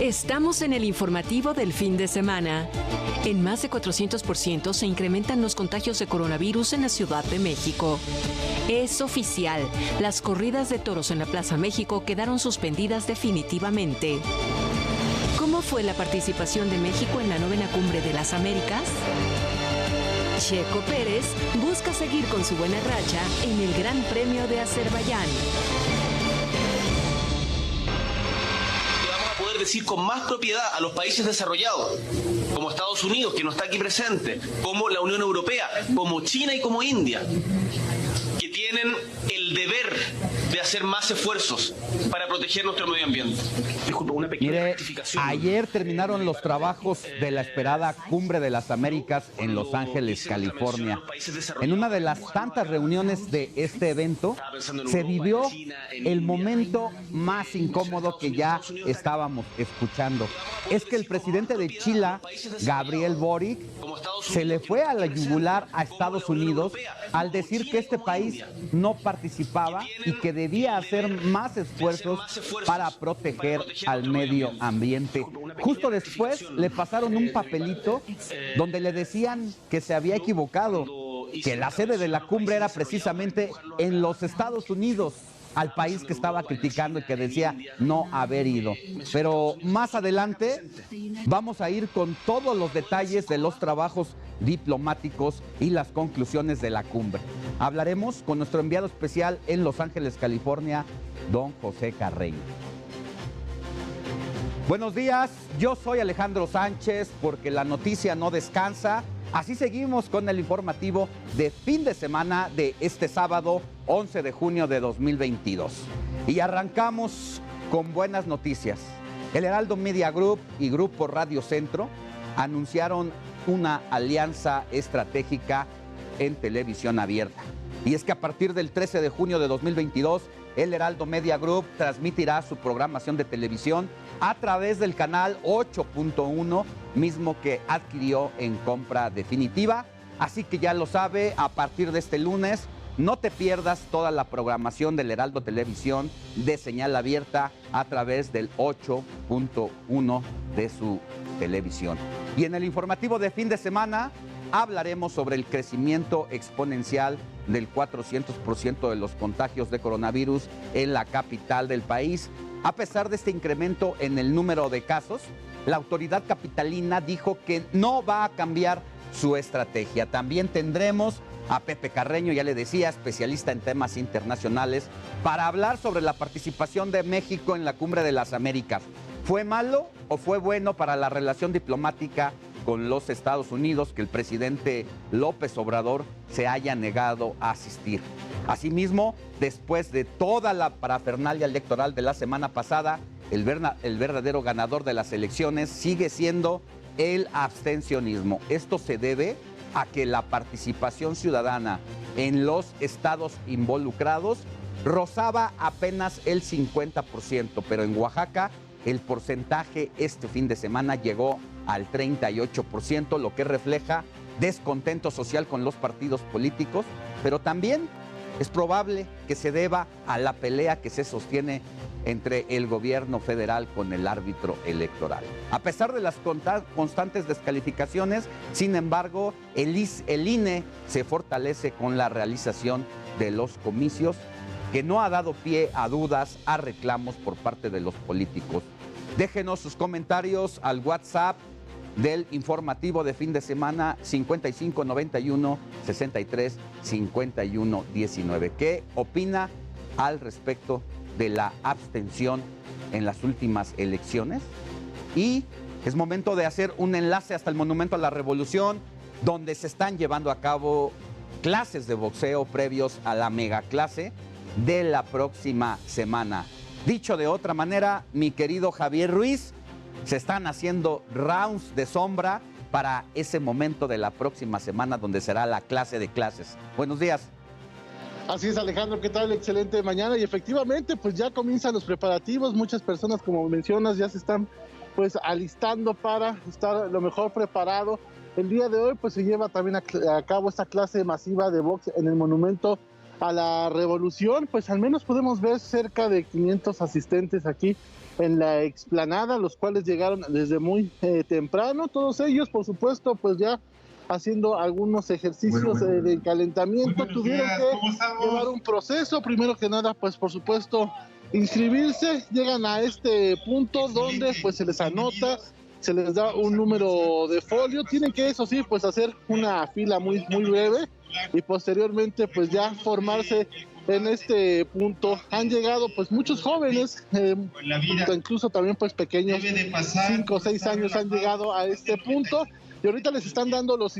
Estamos en el informativo del fin de semana. En más de 400% se incrementan los contagios de coronavirus en la Ciudad de México. Es oficial, las corridas de toros en la Plaza México quedaron suspendidas definitivamente. ¿Cómo fue la participación de México en la 9ª Cumbre de las Américas? Checo Pérez busca seguir con su buena racha en el Gran Premio de Azerbaiyán. Poder decir con más propiedad a los países desarrollados, como Estados Unidos, que no está aquí presente, como la Unión Europea, como China y como India, que tienen el deber de hacer más esfuerzos para proteger nuestro medio ambiente. Disculpa, una pequeña rectificación. Ayer terminaron los trabajos de la esperada Cumbre de las Américas en Los Ángeles, California. En una de las tantas reuniones de este evento, se vivió el momento más incómodo que ya estábamos escuchando. Es que el presidente de Chile, Gabriel Boric, se le fue a la yugular a Estados Unidos al decir que este país no participaba y que debía hacer más esfuerzos para proteger al medio ambiente. Justo después le pasaron un papelito donde le decían que se había equivocado, que la sede de la cumbre era precisamente en los Estados Unidos, al país que estaba criticando y que decía no haber ido. Pero más adelante vamos a ir con todos los detalles de los trabajos diplomáticos y las conclusiones de la cumbre. Hablaremos con nuestro enviado especial en Los Ángeles, California, don José Carreño. Buenos días, yo soy Alejandro Sánchez, porque la noticia no descansa. Así seguimos con el informativo de fin de semana de este sábado 11 de junio de 2022. Y arrancamos con buenas noticias. El Heraldo Media Group y Grupo Radio Centro anunciaron una alianza estratégica en televisión abierta. Y es que a partir del 13 de junio de 2022, el Heraldo Media Group transmitirá su programación de televisión a través del canal 8.1, mismo que adquirió en compra definitiva. Así que ya lo sabe, a partir de este lunes, no te pierdas toda la programación del Heraldo Televisión de señal abierta a través del 8.1 de su televisión. Y en el informativo de fin de semana hablaremos sobre el crecimiento exponencial del 400% de los contagios de coronavirus en la capital del país. A pesar de este incremento en el número de casos, la autoridad capitalina dijo que no va a cambiar su estrategia. También tendremos a Pepe Carreño, ya le decía, especialista en temas internacionales, para hablar sobre la participación de México en la Cumbre de las Américas. ¿Fue malo o fue bueno para la relación diplomática con los Estados Unidos que el presidente López Obrador se haya negado a asistir? Asimismo, después de toda la parafernalia electoral de la semana pasada, el verdadero ganador de las elecciones sigue siendo el abstencionismo. Esto se debe a que la participación ciudadana en los estados involucrados rozaba apenas el 50%, pero en Oaxaca el porcentaje este fin de semana llegó al 38%, lo que refleja descontento social con los partidos políticos, pero también es probable que se deba a la pelea que se sostiene entre el gobierno federal con el árbitro electoral. A pesar de las constantes descalificaciones, sin embargo, el INE se fortalece con la realización de los comicios, que no ha dado pie a dudas, a reclamos por parte de los políticos. Déjenos sus comentarios al WhatsApp del informativo de fin de semana 5591 63 51 19. ¿Qué opina al respecto de la abstención en las últimas elecciones? Y es momento de hacer un enlace hasta el Monumento a la Revolución, donde se están llevando a cabo clases de boxeo previos a la megaclase de la próxima semana. Dicho de otra manera, mi querido Javier Ruiz, se están haciendo rounds de sombra para ese momento de la próxima semana donde será la clase de clases. Buenos días. Así es, Alejandro, ¿qué tal? Excelente mañana. Y efectivamente, pues ya comienzan los preparativos. Muchas personas, como mencionas, ya se están pues alistando para estar lo mejor preparado. El día de hoy pues se lleva también a cabo esta clase masiva de box en el Monumento a la Revolución, pues al menos podemos ver cerca de 500 asistentes aquí en la explanada, los cuales llegaron desde muy temprano, todos ellos por supuesto pues ya haciendo algunos ejercicios de calentamiento. Tuvieron que llevar un proceso, primero que nada pues por supuesto inscribirse, llegan a este punto donde pues se les anota, se les da un número de folio, tienen que eso sí pues hacer una fila muy breve y posteriormente pues ya formarse en este punto. Han llegado pues muchos jóvenes, incluso también pues pequeños, 5 o 6 años han llegado a este punto. Y ahorita les están dando las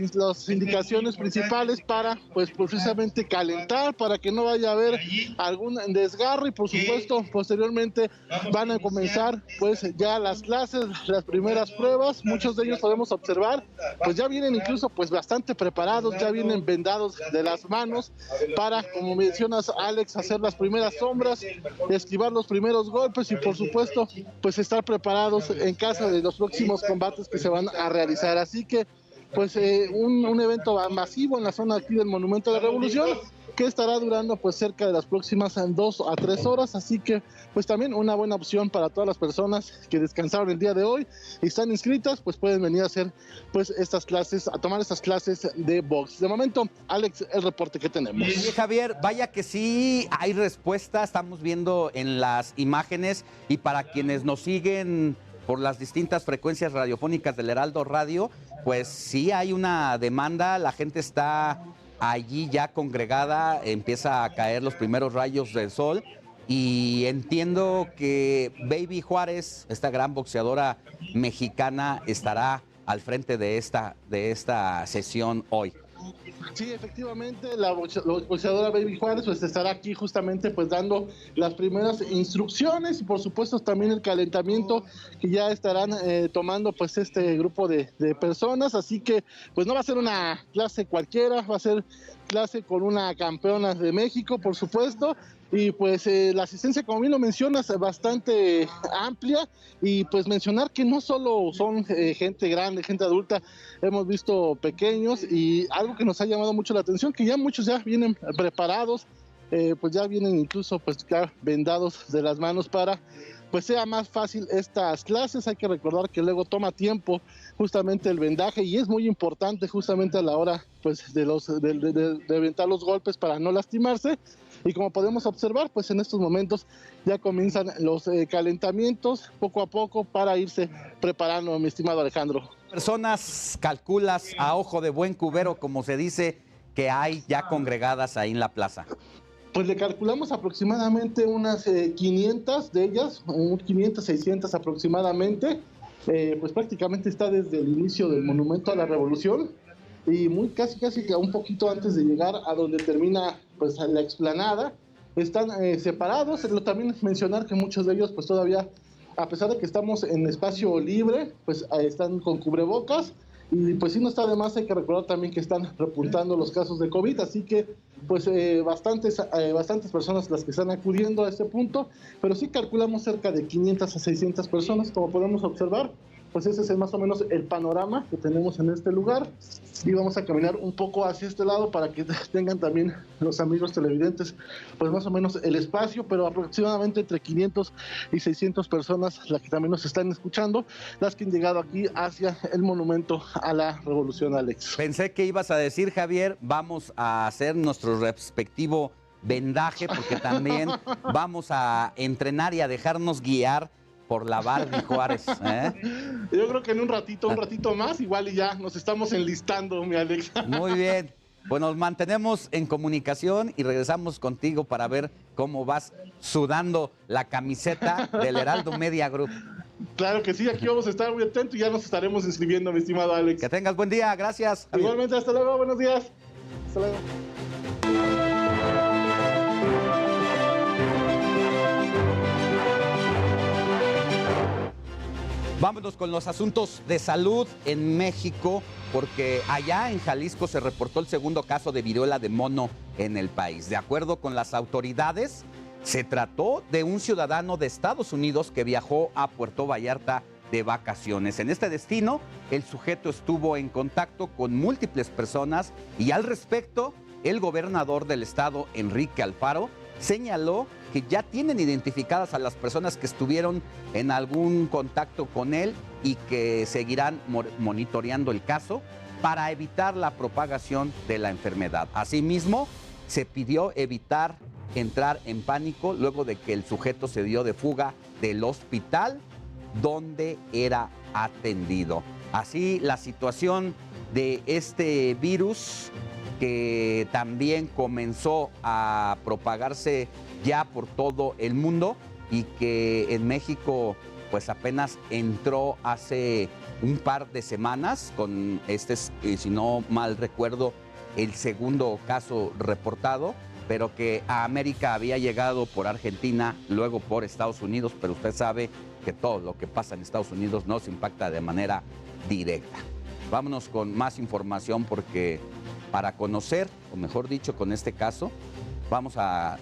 indicaciones principales para, pues, precisamente calentar, para que no vaya a haber algún desgarro y, por supuesto, posteriormente van a comenzar, pues, ya las clases, las primeras pruebas. Muchos de ellos podemos observar, pues, ya vienen incluso, pues, bastante preparados, ya vienen vendados de las manos para, como mencionas, Alex, hacer las primeras sombras, esquivar los primeros golpes y, por supuesto, pues, estar preparados en caso de los próximos combates que se van a realizar. Así que pues un evento masivo en la zona aquí del Monumento a la Revolución que estará durando pues cerca de las próximas 2 a 3 horas, así que pues también una buena opción para todas las personas que descansaron el día de hoy y están inscritas, pues pueden venir a hacer pues estas clases, a tomar estas clases de box. De momento, Alex, el reporte que tenemos. Sí, Javier, vaya que sí hay respuesta, estamos viendo en las imágenes y para quienes nos siguen por las distintas frecuencias radiofónicas del Heraldo Radio, pues sí hay una demanda, la gente está allí ya congregada, empieza a caer los primeros rayos del sol y entiendo que Baby Juárez, esta gran boxeadora mexicana, estará al frente de esta sesión hoy. Sí, efectivamente, la boxeadora Baby Juárez pues estará aquí justamente pues dando las primeras instrucciones y por supuesto también el calentamiento que ya estarán tomando pues este grupo de personas, así que pues no va a ser una clase cualquiera, va a ser clase con una campeona de México, por supuesto. Y pues la asistencia, como bien lo mencionas, bastante amplia y pues mencionar que no solo son gente grande, gente adulta, hemos visto pequeños y algo que nos ha llamado mucho la atención, que ya muchos ya vienen preparados, pues ya vienen incluso pues ya vendados de las manos para pues sea más fácil estas clases. Hay que recordar que luego toma tiempo justamente el vendaje y es muy importante justamente a la hora pues de aventar los golpes para no lastimarse. Y como podemos observar, pues en estos momentos ya comienzan los calentamientos poco a poco para irse preparando, mi estimado Alejandro. Personas calculas a ojo de buen cubero, como se dice, que hay ya congregadas ahí en la plaza. Pues le calculamos aproximadamente unas 500 de ellas, 500, 600 aproximadamente. Pues prácticamente está desde el inicio del Monumento a la Revolución y muy casi un poquito antes de llegar a donde termina pues la explanada. Están separados, también mencionar que muchos de ellos pues todavía, a pesar de que estamos en espacio libre, pues están con cubrebocas y pues sí no está de más, hay que recordar también que están repuntando los casos de COVID, así que pues bastantes personas las que están acudiendo a este punto, pero sí calculamos cerca de 500 a 600 personas, como podemos observar. Pues ese es más o menos el panorama que tenemos en este lugar y vamos a caminar un poco hacia este lado para que tengan también los amigos televidentes pues más o menos el espacio, pero aproximadamente entre 500 y 600 personas las que también nos están escuchando, las que han llegado aquí hacia el Monumento a la Revolución, Alex. Pensé que ibas a decir, Javier, vamos a hacer nuestro respectivo vendaje porque también vamos a entrenar y a dejarnos guiar por la Barbie Juárez, ¿eh? Yo creo que en un ratito más, igual y ya nos estamos enlistando, mi Alex. Muy bien, pues nos mantenemos en comunicación y regresamos contigo para ver cómo vas sudando la camiseta del Heraldo Media Group. Claro que sí, aquí vamos a estar muy atentos y ya nos estaremos inscribiendo, mi estimado Alex. Que tengas buen día, gracias. Igualmente, hasta luego, buenos días. Hasta luego. Vámonos con los asuntos de salud en México, porque allá en Jalisco se reportó el segundo caso de viruela de mono en el país. De acuerdo con las autoridades, se trató de un ciudadano de Estados Unidos que viajó a Puerto Vallarta de vacaciones. En este destino, el sujeto estuvo en contacto con múltiples personas y al respecto el gobernador del estado, Enrique Alfaro, señaló que ya tienen identificadas a las personas que estuvieron en algún contacto con él y que seguirán monitoreando el caso para evitar la propagación de la enfermedad. Asimismo, se pidió evitar entrar en pánico luego de que el sujeto se dio de fuga del hospital donde era atendido. Así, la situación de este virus, que también comenzó a propagarse ya por todo el mundo y que en México pues apenas entró hace un par de semanas con si no mal recuerdo, el segundo caso reportado, pero que a América había llegado por Argentina, luego por Estados Unidos, pero usted sabe que todo lo que pasa en Estados Unidos nos impacta de manera directa. Vámonos con más información porque para conocer, o mejor dicho, con este caso, vamos a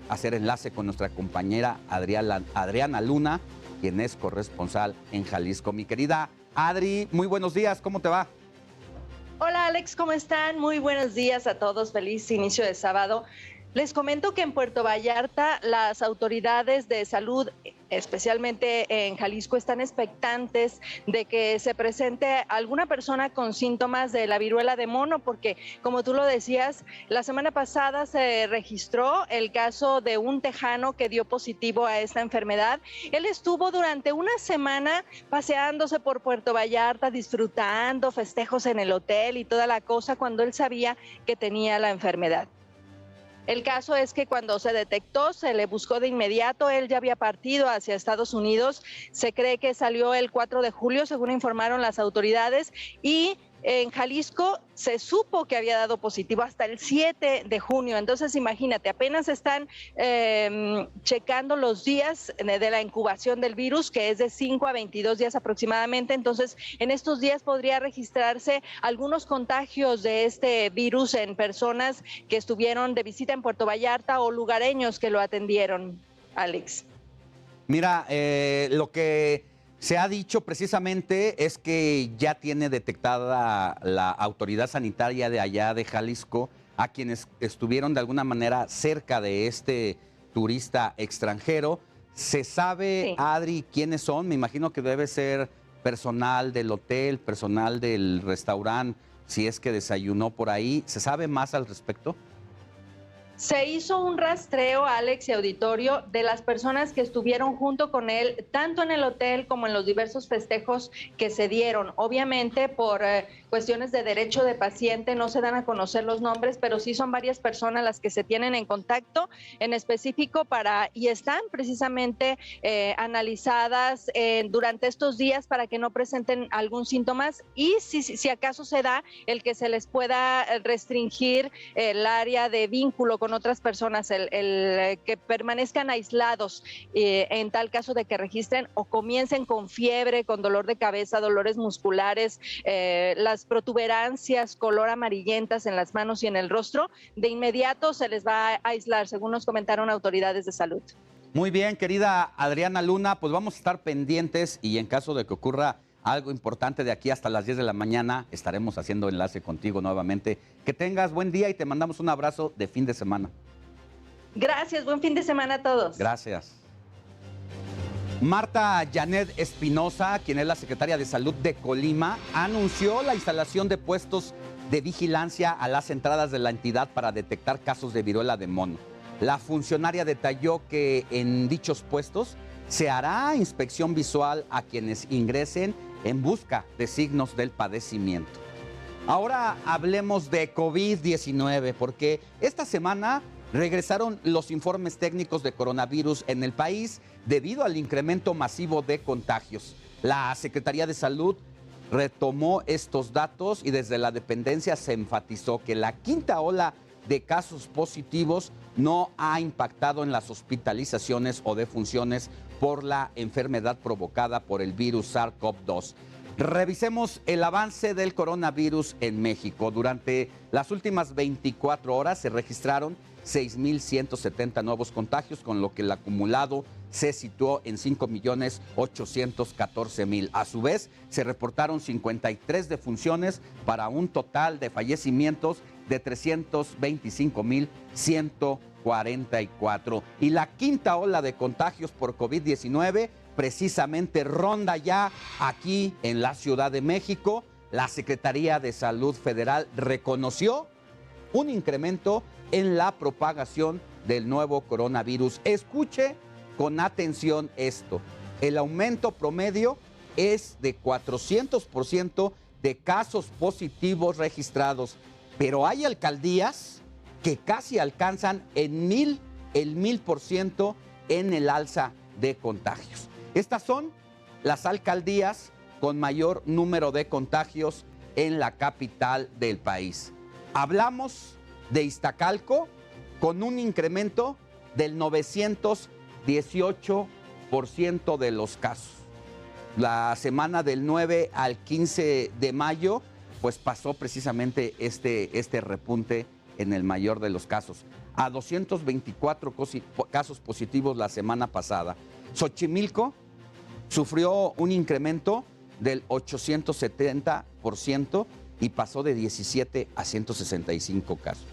hacer enlace con nuestra compañera Adriana Luna, quien es corresponsal en Jalisco. Mi querida Adri, muy buenos días, ¿cómo te va? Hola Alex, ¿cómo están? Muy buenos días a todos, feliz inicio de sábado. Les comento que en Puerto Vallarta las autoridades de salud, especialmente en Jalisco, están expectantes de que se presente alguna persona con síntomas de la viruela de mono, porque como tú lo decías, la semana pasada se registró el caso de un tejano que dio positivo a esta enfermedad. Él estuvo durante una semana paseándose por Puerto Vallarta, disfrutando festejos en el hotel y toda la cosa, cuando él sabía que tenía la enfermedad. El caso es que cuando se detectó, se le buscó de inmediato. Él ya había partido hacia Estados Unidos. Se cree que salió el 4 de julio, según informaron las autoridades, y en Jalisco se supo que había dado positivo hasta el 7 de junio. Entonces, imagínate, apenas están checando los días de la incubación del virus, que es de 5 a 22 días aproximadamente. Entonces, en estos días podría registrarse algunos contagios de este virus en personas que estuvieron de visita en Puerto Vallarta o lugareños que lo atendieron, Alex. Mira, lo que se ha dicho precisamente es que ya tiene detectada la autoridad sanitaria de allá de Jalisco a quienes estuvieron de alguna manera cerca de este turista extranjero. ¿Se sabe, sí, Adri, quiénes son? Me imagino que debe ser personal del hotel, personal del restaurante, si es que desayunó por ahí. ¿Se sabe más al respecto? Se hizo un rastreo, Alex y auditorio, de las personas que estuvieron junto con él, tanto en el hotel como en los diversos festejos que se dieron. Obviamente, por cuestiones de derecho de paciente, no se dan a conocer los nombres, pero sí son varias personas las que se tienen en contacto en específico y están precisamente analizadas durante estos días para que no presenten algún síntoma y si acaso se da el que se les pueda restringir el área de vínculo con otras personas, el que permanezcan aislados en tal caso de que registren o comiencen con fiebre, con dolor de cabeza, dolores musculares, las protuberancias color amarillentas en las manos y en el rostro, de inmediato se les va a aislar, según nos comentaron autoridades de salud. Muy bien, querida Adriana Luna, pues vamos a estar pendientes y en caso de que ocurra algo importante de aquí hasta las 10 de la mañana, estaremos haciendo enlace contigo nuevamente. Que tengas buen día y te mandamos un abrazo de fin de semana. Gracias, buen fin de semana a todos. Gracias. Marta Janet Espinosa, quien es la secretaria de Salud de Colima, anunció la instalación de puestos de vigilancia a las entradas de la entidad para detectar casos de viruela de mono. La funcionaria detalló que en dichos puestos se hará inspección visual a quienes ingresen en busca de signos del padecimiento. Ahora hablemos de COVID-19, porque esta semana regresaron los informes técnicos de coronavirus en el país debido al incremento masivo de contagios. La Secretaría de Salud retomó estos datos y desde la dependencia se enfatizó que la quinta ola de casos positivos no ha impactado en las hospitalizaciones o defunciones por la enfermedad provocada por el virus SARS-CoV-2. Revisemos el avance del coronavirus en México. Durante las últimas 24 horas se registraron 6,170 nuevos contagios, con lo que el acumulado se situó en 5,814,000. A su vez, se reportaron 53 defunciones para un total de fallecimientos de 325,144. Y la quinta ola de contagios por COVID-19 precisamente ronda ya aquí en la Ciudad de México. La Secretaría de Salud Federal reconoció un incremento en la propagación del nuevo coronavirus. Escuche con atención esto. El aumento promedio es de 400% de casos positivos registrados, pero hay alcaldías que casi alcanzan el 1000% en el alza de contagios. Estas son las alcaldías con mayor número de contagios en la capital del país. Hablamos de Iztacalco con un incremento del 918% de los casos. La semana del 9 al 15 de mayo, pues pasó precisamente este repunte en el mayor de los casos. A 224 casos positivos la semana pasada. Xochimilco sufrió un incremento del 870% y pasó de 17 a 165 casos.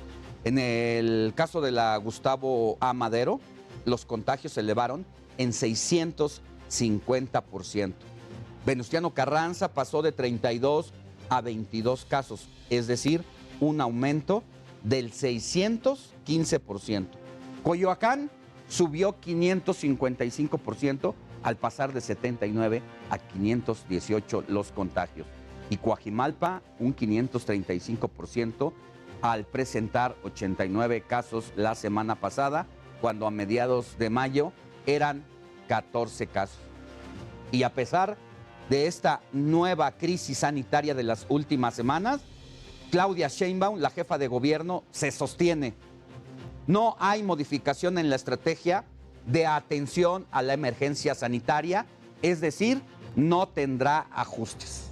En el caso de la Gustavo A. Madero, los contagios se elevaron en 650%. Venustiano Carranza pasó de 32 a 22 casos, es decir, un aumento del 615%. Coyoacán subió 555% al pasar de 79 a 518 los contagios. Y Coajimalpa un 535% al presentar 89 casos la semana pasada, cuando a mediados de mayo eran 14 casos. Y a pesar de esta nueva crisis sanitaria de las últimas semanas, Claudia Sheinbaum, la jefa de gobierno, se sostiene. No hay modificación en la estrategia de atención a la emergencia sanitaria, es decir, no tendrá ajustes.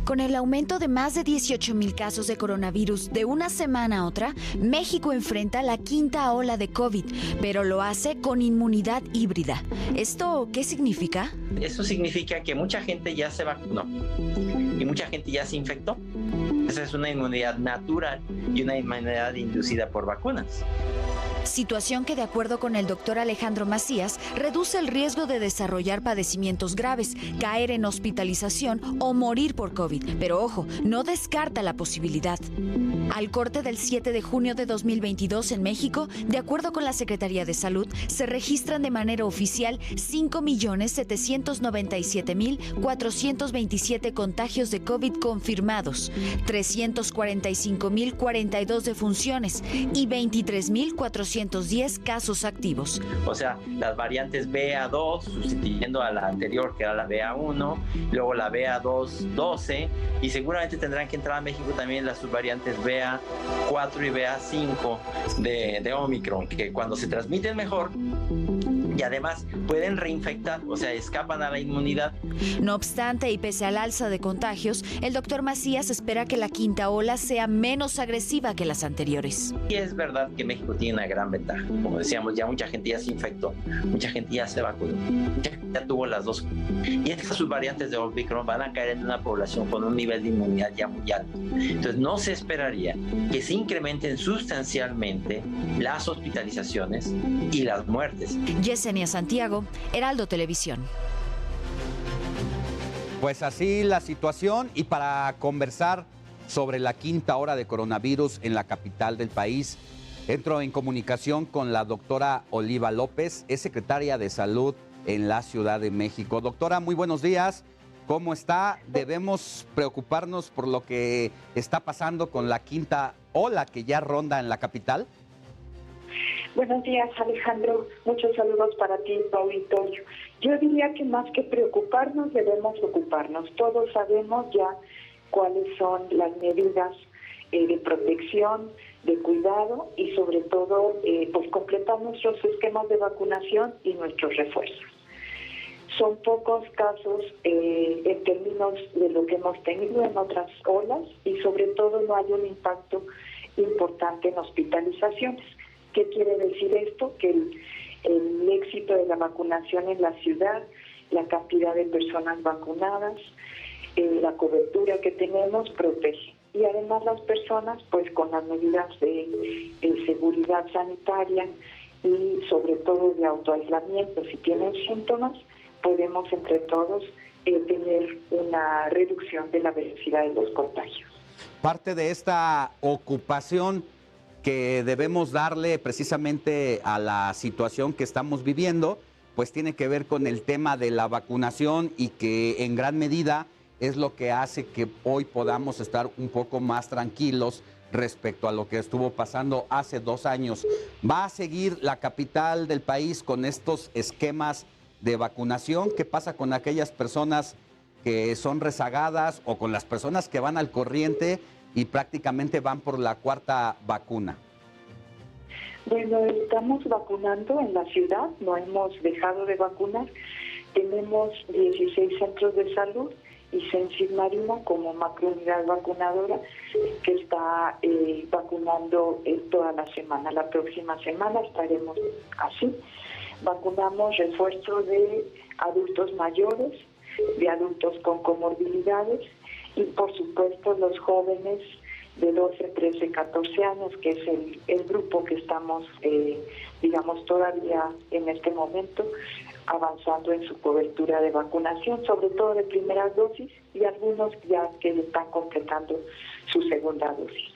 Con el aumento de más de 18,000 casos de coronavirus de una semana a otra, México enfrenta la quinta ola de COVID, pero lo hace con inmunidad híbrida. ¿Esto qué significa? Eso significa que mucha gente ya se vacunó y mucha gente ya se infectó. Esa es una inmunidad natural y una inmunidad inducida por vacunas. Situación que, de acuerdo con el doctor Alejandro Macías, reduce el riesgo de desarrollar padecimientos graves, caer en hospitalización o morir por COVID. Pero ojo, no descarta la posibilidad. Al corte del 7 de junio de 2022 en México, de acuerdo con la Secretaría de Salud, se registran de manera oficial 5,797,427 contagios de COVID confirmados, 345,042 defunciones y 23,410 casos activos. O sea, las variantes BA2 sustituyendo a la anterior, que era la BA1, luego la BA2.12, y seguramente tendrán que entrar a México también las subvariantes BA4 y BA5 de Omicron, que cuando se transmiten mejor y además pueden reinfectar, o sea, escapan a la inmunidad. No obstante, y pese al alza de contagios, el doctor Macías espera que la quinta ola sea menos agresiva que las anteriores. Y es verdad que México tiene una gran ventaja. Como decíamos, ya mucha gente ya se infectó, mucha gente ya se vacunó, mucha gente ya tuvo las dos. Y estas subvariantes de Omicron van a caer en una población con un nivel de inmunidad ya muy alto. Entonces no se esperaría que se incrementen sustancialmente las hospitalizaciones y las muertes. Yesenia Santiago, Heraldo Televisión. Pues así la situación, y para conversar sobre la quinta ola de coronavirus en la capital del país, entro en comunicación con la doctora Oliva López, es secretaria de Salud en la Ciudad de México. Doctora, muy buenos días. ¿Cómo está? ¿Debemos preocuparnos por lo que está pasando con la quinta ola que ya ronda en la capital? Buenos días, Alejandro. Muchos saludos para ti, tu auditorio. Yo diría que más que preocuparnos, debemos ocuparnos. Todos sabemos ya cuáles son las medidas de protección, de cuidado y sobre todo pues completar nuestros esquemas de vacunación y nuestros refuerzos. Son pocos casos en términos de lo que hemos tenido en otras olas y sobre todo no hay un impacto importante en hospitalizaciones. ¿Qué quiere decir esto? Que el éxito de la vacunación en la ciudad, la cantidad de personas vacunadas, la cobertura que tenemos protege. Y además las personas, pues con las medidas de seguridad sanitaria y sobre todo de autoaislamiento, si tienen síntomas, podemos entre todos tener una reducción de la velocidad de los contagios. Parte de esta ocupación que debemos darle precisamente a la situación que estamos viviendo, pues tiene que ver con el tema de la vacunación y que en gran medida es lo que hace que hoy podamos estar un poco más tranquilos respecto a lo que estuvo pasando hace 2 años. ¿Va a seguir la capital del país con estos esquemas de vacunación? ¿Qué pasa con aquellas personas que son rezagadas o con las personas que van al corriente y prácticamente van por la 4ª vacuna? Bueno, estamos vacunando en la ciudad, no hemos dejado de vacunar. Tenemos 16 centros de salud y Censis Marina como macrounidad vacunadora que está vacunando toda la semana. La próxima semana estaremos así. Vacunamos refuerzo de adultos mayores, de adultos con comorbilidades y por supuesto los jóvenes de 12, 13, 14 años, que es el grupo que estamos, digamos, todavía en este momento avanzando en su cobertura de vacunación, sobre todo de primeras dosis y algunos ya que están completando su segunda dosis.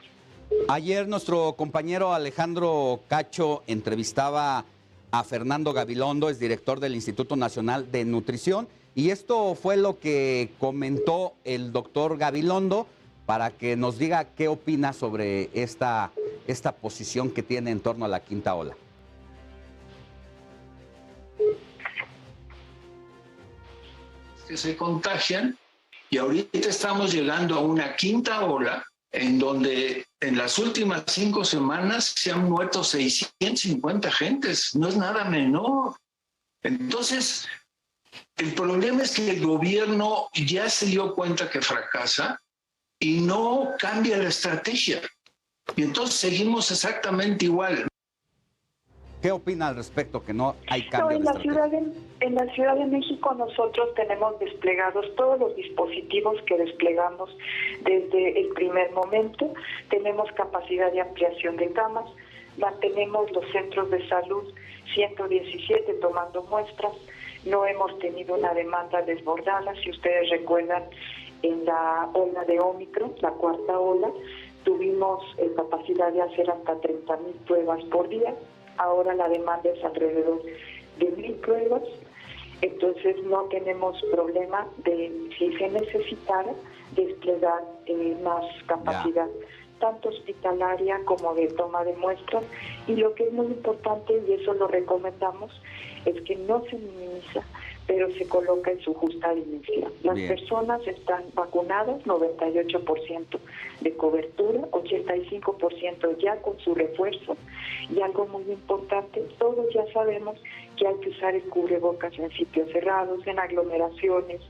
Ayer nuestro compañero Alejandro Cacho entrevistaba a Fernando Gabilondo, es director del Instituto Nacional de Nutrición, y esto fue lo que comentó el doctor Gabilondo para que nos diga qué opina sobre esta posición que tiene en torno a la 5ª ola. Que se contagian y ahorita estamos llegando a una 5ª ola en donde en las últimas 5 semanas se han muerto 650 gentes, no es nada menor. Entonces, el problema es que el gobierno ya se dio cuenta que fracasa y no cambia la estrategia. Y entonces seguimos exactamente igual. ¿Qué opina al respecto que no hay cambio de estrategia? En la Ciudad de México nosotros tenemos desplegados todos los dispositivos que desplegamos desde el primer momento. Tenemos capacidad de ampliación de camas, mantenemos los centros de salud 117 tomando muestras, no hemos tenido una demanda desbordada. Si ustedes recuerdan, en la ola de Ómicron, la 4ª ola, tuvimos capacidad de hacer hasta 30,000 pruebas por día. Ahora la demanda es alrededor de 1,000 pruebas, entonces no tenemos problema de, si se necesitara, desplegar más capacidad, tanto hospitalaria como de toma de muestras. Y lo que es muy importante, y eso lo recomendamos, es que no se minimiza, pero se coloca en su justa dimensión. Las personas están vacunadas, 98% de cobertura, 85% ya con su refuerzo, y algo muy importante, todos ya sabemos que hay que usar el cubrebocas en sitios cerrados, en aglomeraciones,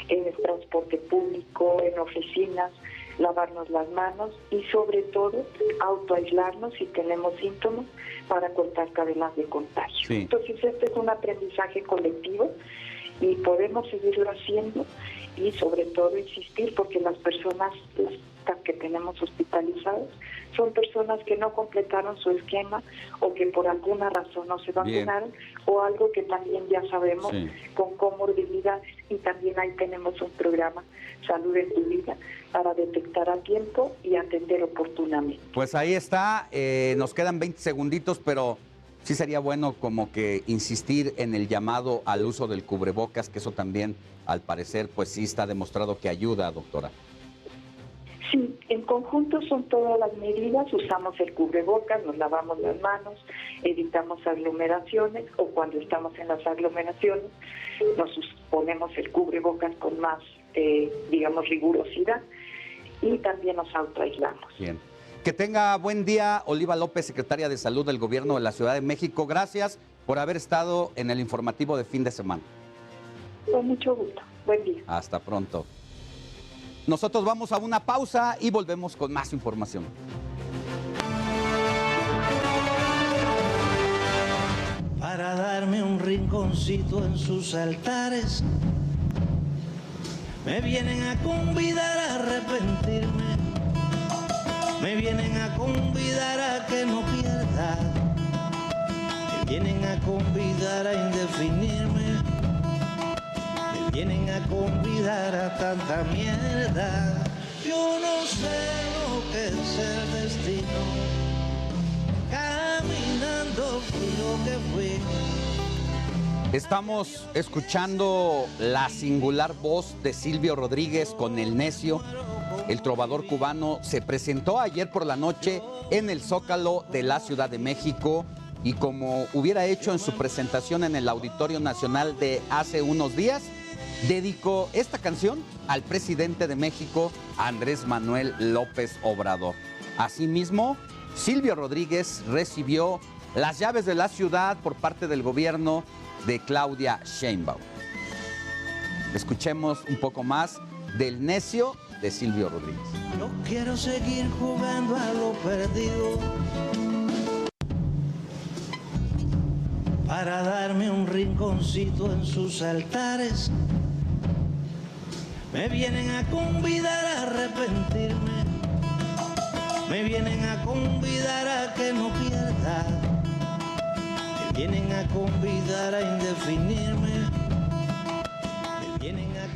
en el transporte público, en oficinas, lavarnos las manos y sobre todo autoaislarnos si tenemos síntomas para cortar cadenas de contagio. Sí. Entonces este es un aprendizaje colectivo y podemos seguirlo haciendo y sobre todo insistir porque las personas que tenemos hospitalizadas son personas que no completaron su esquema o que por alguna razón no se vacunaron o algo que también ya sabemos con comorbilidades y también ahí tenemos un programa Salud en tu Vida para detectar a tiempo y atender oportunamente. Pues ahí está, nos quedan 20 segunditos, pero sí sería bueno como que insistir en el llamado al uso del cubrebocas, que eso también al parecer pues sí está demostrado que ayuda, doctora. Sí, en conjunto son todas las medidas, usamos el cubrebocas, nos lavamos las manos, evitamos aglomeraciones o cuando estamos en las aglomeraciones nos ponemos el cubrebocas con más, digamos, rigurosidad y también nos autoaislamos. Bien. Que tenga buen día, Oliva López, secretaria de Salud del Gobierno de la Ciudad de México. Gracias por haber estado en el informativo de fin de semana. Con mucho gusto. Buen día. Hasta pronto. Nosotros vamos a una pausa y volvemos con más información. un rinconcito en sus altares. Me vienen a convidar a arrepentirme, me vienen a convidar a que no pierda, me vienen a convidar a indefinirme, me vienen a convidar a tanta mierda. Yo no sé lo que es el destino, caminando fui lo que fui. Estamos escuchando la singular voz de Silvio Rodríguez con El Necio. El trovador cubano se presentó ayer por la noche en el Zócalo de la Ciudad de México y como hubiera hecho en su presentación en el Auditorio Nacional de hace unos días, dedicó esta canción al presidente de México, Andrés Manuel López Obrador. Asimismo, Silvio Rodríguez recibió las llaves de la ciudad por parte del gobierno de Claudia Sheinbaum. Escuchemos un poco más del Necio de Silvio Rodríguez. Yo quiero seguir jugando a lo perdido para darme un rinconcito en sus altares. Me vienen a convidar a arrepentirme, me vienen a convidar a que no pierda, me vienen a convidar a indefinirme.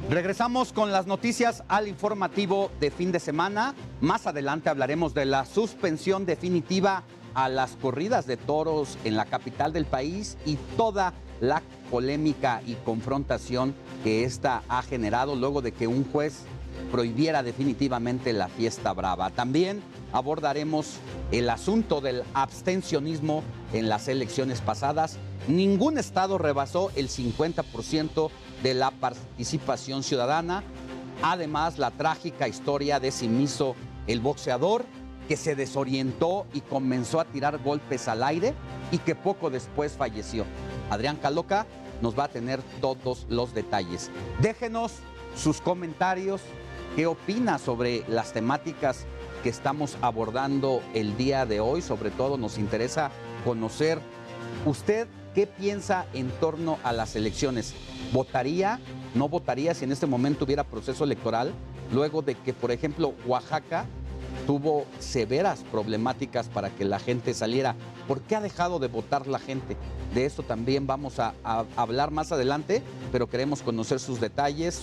Regresamos con las noticias al informativo de fin de semana. Más adelante hablaremos de la suspensión definitiva a las corridas de toros en la capital del país y toda la polémica y confrontación que esta ha generado luego de que un juez prohibiera definitivamente la fiesta brava. También abordaremos el asunto del abstencionismo en las elecciones pasadas. Ningún estado rebasó el 50% de la participación ciudadana. Además, la trágica historia de Simiso, el boxeador que se desorientó y comenzó a tirar golpes al aire y que poco después falleció. Adrián Caloca nos va a tener todos los detalles. Déjenos sus comentarios, qué opina sobre las temáticas que estamos abordando el día de hoy. Sobre todo nos interesa conocer usted qué piensa en torno a las elecciones. ¿Votaría? ¿No votaría si en este momento hubiera proceso electoral? Luego de que, por ejemplo, Oaxaca tuvo severas problemáticas para que la gente saliera. ¿Por qué ha dejado de votar la gente? De esto también vamos a hablar más adelante, pero queremos conocer sus detalles,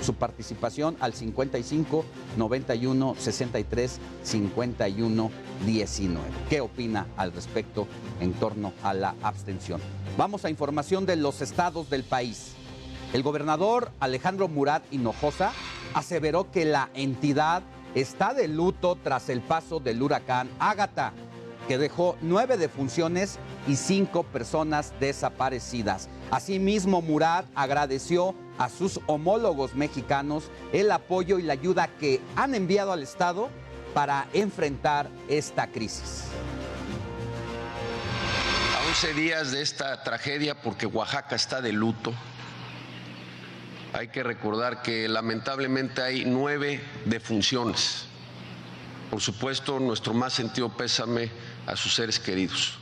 su participación al 55 91 63 51 19. ¿Qué opina al respecto en torno a la abstención? Vamos a información de los estados del país. El gobernador Alejandro Murat Hinojosa aseveró que la entidad está de luto tras el paso del huracán Ágata, que dejó 9 defunciones y 5 personas desaparecidas. Asimismo, Murat agradeció a sus homólogos mexicanos el apoyo y la ayuda que han enviado al Estado para enfrentar esta crisis. A 11 días de esta tragedia, porque Oaxaca está de luto, hay que recordar que lamentablemente hay 9 defunciones. Por supuesto, nuestro más sentido pésame a sus seres queridos.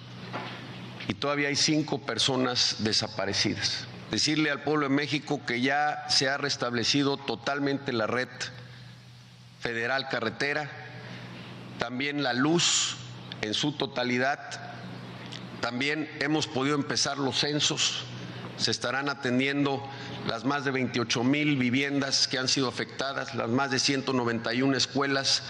Y todavía hay 5 personas desaparecidas. Decirle al pueblo de México que ya se ha restablecido totalmente la red federal carretera, también la luz en su totalidad. También hemos podido empezar los censos. Se estarán atendiendo las más de 28,000 viviendas que han sido afectadas, las más de 191 escuelas.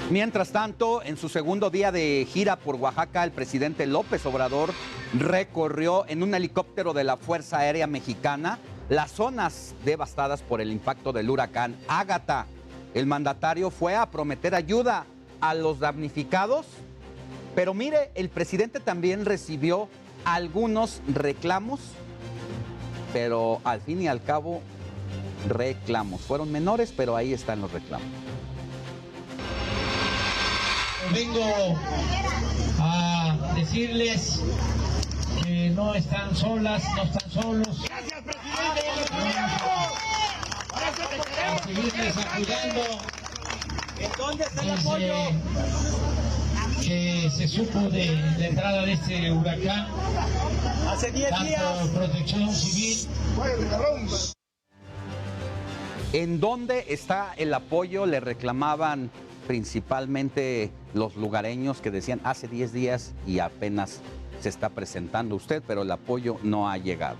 Mientras tanto, en su segundo día de gira por Oaxaca, el presidente López Obrador recorrió en un helicóptero de la Fuerza Aérea Mexicana las zonas devastadas por el impacto del huracán Ágata. El mandatario fue a prometer ayuda a los damnificados, pero mire, el presidente también recibió algunos reclamos, pero al fin y al cabo, reclamos. Fueron menores, pero ahí están los reclamos. Vengo a decirles que no están solas, no están solos. Gracias, presidente. A seguirles apoyando. ¿En dónde está el apoyo? que se supo de la entrada de este huracán, hace 10 días, Protección Civil. ¿En dónde está el apoyo? Le reclamaban principalmente los lugareños que decían hace 10 días y apenas se está presentando usted, pero el apoyo no ha llegado.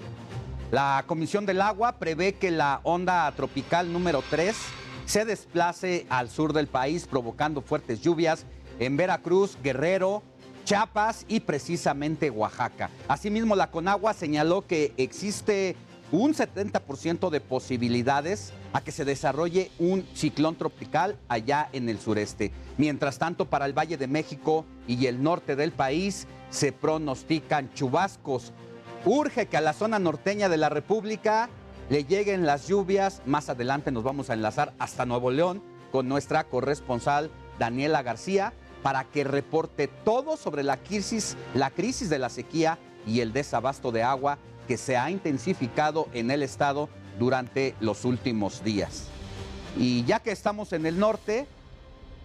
La Comisión del Agua prevé que la onda tropical número 3 se desplace al sur del país, provocando fuertes lluvias en Veracruz, Guerrero, Chiapas y precisamente Oaxaca. Asimismo, la Conagua señaló que existe un 70% de posibilidades a que se desarrolle un ciclón tropical allá en el sureste. Mientras tanto, para el Valle de México y el norte del país se pronostican chubascos. Urge que a la zona norteña de la República le lleguen las lluvias. Más adelante nos vamos a enlazar hasta Nuevo León con nuestra corresponsal Daniela García para que reporte todo sobre la crisis de la sequía y el desabasto de agua que se ha intensificado en el estado durante los últimos días. Y ya que estamos en el norte,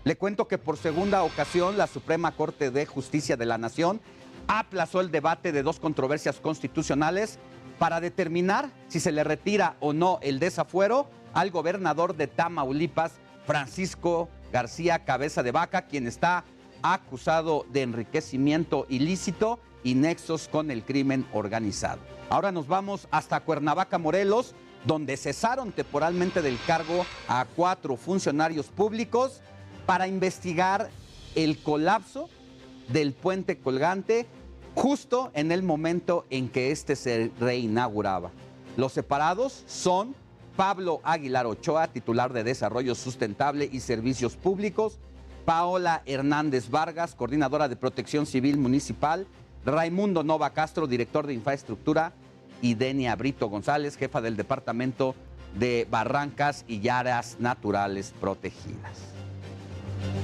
le cuento que por segunda ocasión la Suprema Corte de Justicia de la Nación aplazó el debate de 2 controversias constitucionales para determinar si se le retira o no el desafuero al gobernador de Tamaulipas, Francisco García Cabeza de Vaca, quien está acusado de enriquecimiento ilícito y nexos con el crimen organizado. Ahora nos vamos hasta Cuernavaca, Morelos, donde cesaron temporalmente del cargo a 4 funcionarios públicos para investigar el colapso del puente colgante justo en el momento en que este se reinauguraba. Los separados son Pablo Aguilar Ochoa, titular de Desarrollo Sustentable y Servicios Públicos, Paola Hernández Vargas, coordinadora de Protección Civil Municipal, Raimundo Nova Castro, director de Infraestructura, y Denia Brito González, jefa del Departamento de Barrancas y Áreas Naturales Protegidas.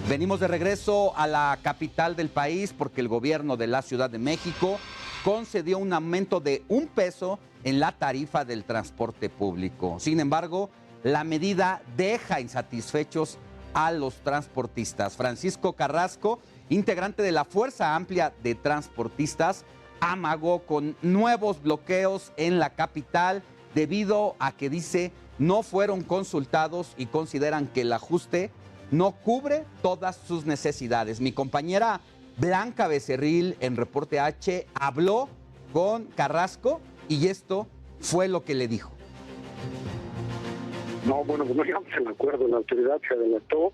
Venimos de regreso a la capital del país porque el gobierno de la Ciudad de México concedió un aumento de $1 en la tarifa del transporte público. Sin embargo, la medida deja insatisfechos a los transportistas. Francisco Carrasco, integrante de la Fuerza Amplia de Transportistas, amagó con nuevos bloqueos en la capital debido a que, dice, no fueron consultados y consideran que el ajuste no cubre todas sus necesidades. Mi compañera Blanca Becerril en Reporte H habló con Carrasco y esto fue lo que le dijo. No, bueno, pues no llegamos al acuerdo, la autoridad se adelantó,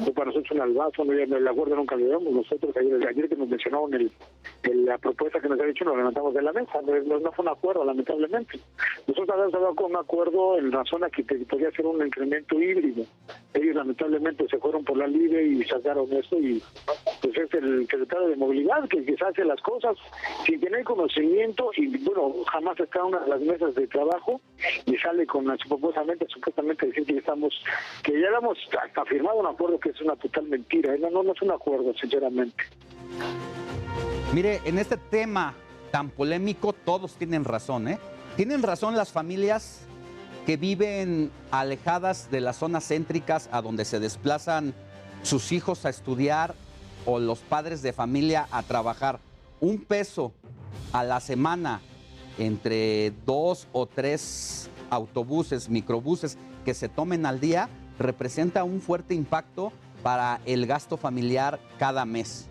fue para nosotros un albazo, no, el acuerdo nunca lo llevamos nosotros, ayer que nos mencionaron la propuesta que nos había hecho, nos levantamos de la mesa, no fue un acuerdo, lamentablemente. Nosotros habíamos hablado con un acuerdo en razón a que podía ser un incremento híbrido. Ellos lamentablemente se fueron por la libre y sacaron eso, y pues es el secretario de Movilidad que quizás hace las cosas sin tener conocimiento, y bueno, jamás está en una de las mesas de trabajo y sale con supuestamente decir que ya habíamos hasta firmado un acuerdo que es una total mentira. No es un acuerdo, sinceramente. Mire, en este tema tan polémico todos tienen razón, ¿eh? Tienen razón las familias que viven alejadas de las zonas céntricas a donde se desplazan sus hijos a estudiar o los padres de familia a trabajar. $1 a la semana entre 2 o 3 autobuses, microbuses que se tomen al día representa un fuerte impacto para el gasto familiar cada mes.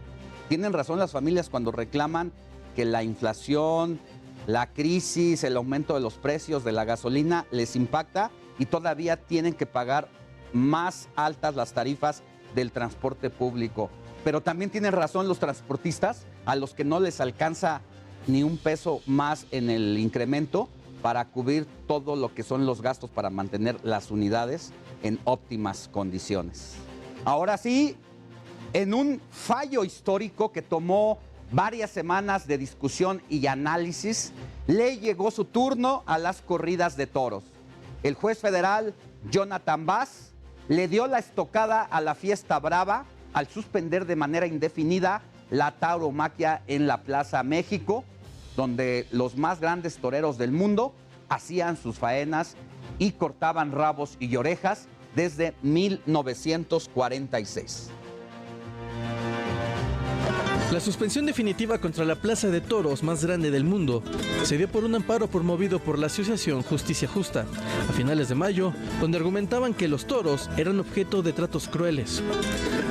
Tienen razón las familias cuando reclaman que la inflación, la crisis, el aumento de los precios de la gasolina les impacta y todavía tienen que pagar más altas las tarifas del transporte público. Pero también tienen razón los transportistas a los que no les alcanza ni $1 más en el incremento para cubrir todo lo que son los gastos para mantener las unidades en óptimas condiciones. Ahora sí, en un fallo histórico que tomó varias semanas de discusión y análisis, le llegó su turno a las corridas de toros. El juez federal Jonathan Bass le dio la estocada a la fiesta brava al suspender de manera indefinida la tauromaquia en la Plaza México, donde los más grandes toreros del mundo hacían sus faenas y cortaban rabos y orejas desde 1946. La suspensión definitiva contra la plaza de toros más grande del mundo se dio por un amparo promovido por la asociación Justicia Justa a finales de mayo, donde argumentaban que los toros eran objeto de tratos crueles.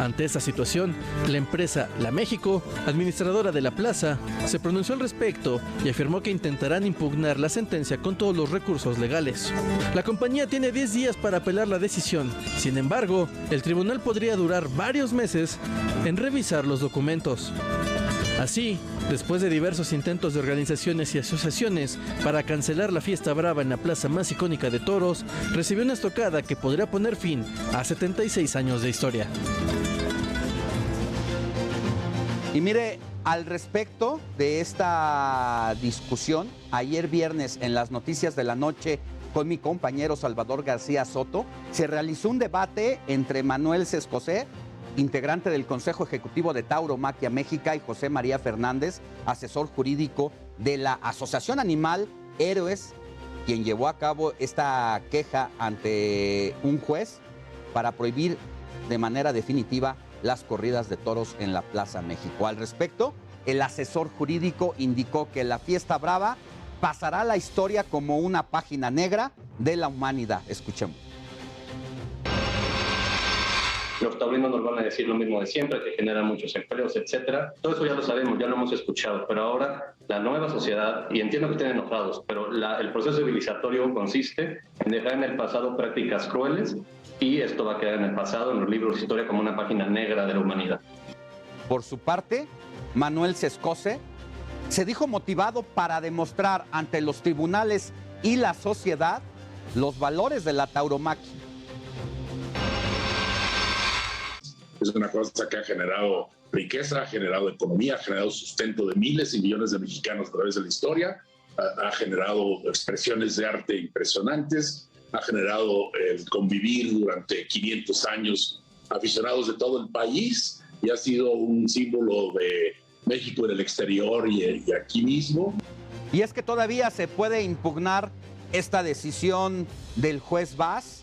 Ante esta situación, la empresa La México, administradora de la plaza, se pronunció al respecto y afirmó que intentarán impugnar la sentencia con todos los recursos legales. La compañía tiene 10 días para apelar la decisión. Sin embargo, el tribunal podría durar varios meses en revisar los documentos. Así, después de diversos intentos de organizaciones y asociaciones para cancelar la fiesta brava en la plaza más icónica de toros, recibió una estocada que podría poner fin a 76 años de historia. Y mire, al respecto de esta discusión, ayer viernes en las noticias de la noche con mi compañero Salvador García Soto, se realizó un debate entre Manuel Sescosé, integrante del Consejo Ejecutivo de Tauromaquia México, y José María Fernández, asesor jurídico de la Asociación Animal Héroes, quien llevó a cabo esta queja ante un juez para prohibir de manera definitiva las corridas de toros en la Plaza México. Al respecto, el asesor jurídico indicó que la fiesta brava pasará a la historia como una página negra de la humanidad. Escuchemos. Los taurinos nos van a decir lo mismo de siempre, que generan muchos empleos, etcétera. Todo eso ya lo sabemos, ya lo hemos escuchado, pero ahora la nueva sociedad, y entiendo que estén enojados, pero el proceso civilizatorio consiste en dejar en el pasado prácticas crueles, y esto va a quedar en el pasado, en los libros de historia, como una página negra de la humanidad. Por su parte, Manuel Sescosé se dijo motivado para demostrar ante los tribunales y la sociedad los valores de la tauromaquia. Es una cosa que ha generado riqueza, ha generado economía, ha generado sustento de miles y millones de mexicanos a través de la historia, ha generado expresiones de arte impresionantes, ha generado el convivir durante 500 años aficionados de todo el país y ha sido un símbolo de México en el exterior y aquí mismo. Y es que todavía se puede impugnar esta decisión del juez Vaz,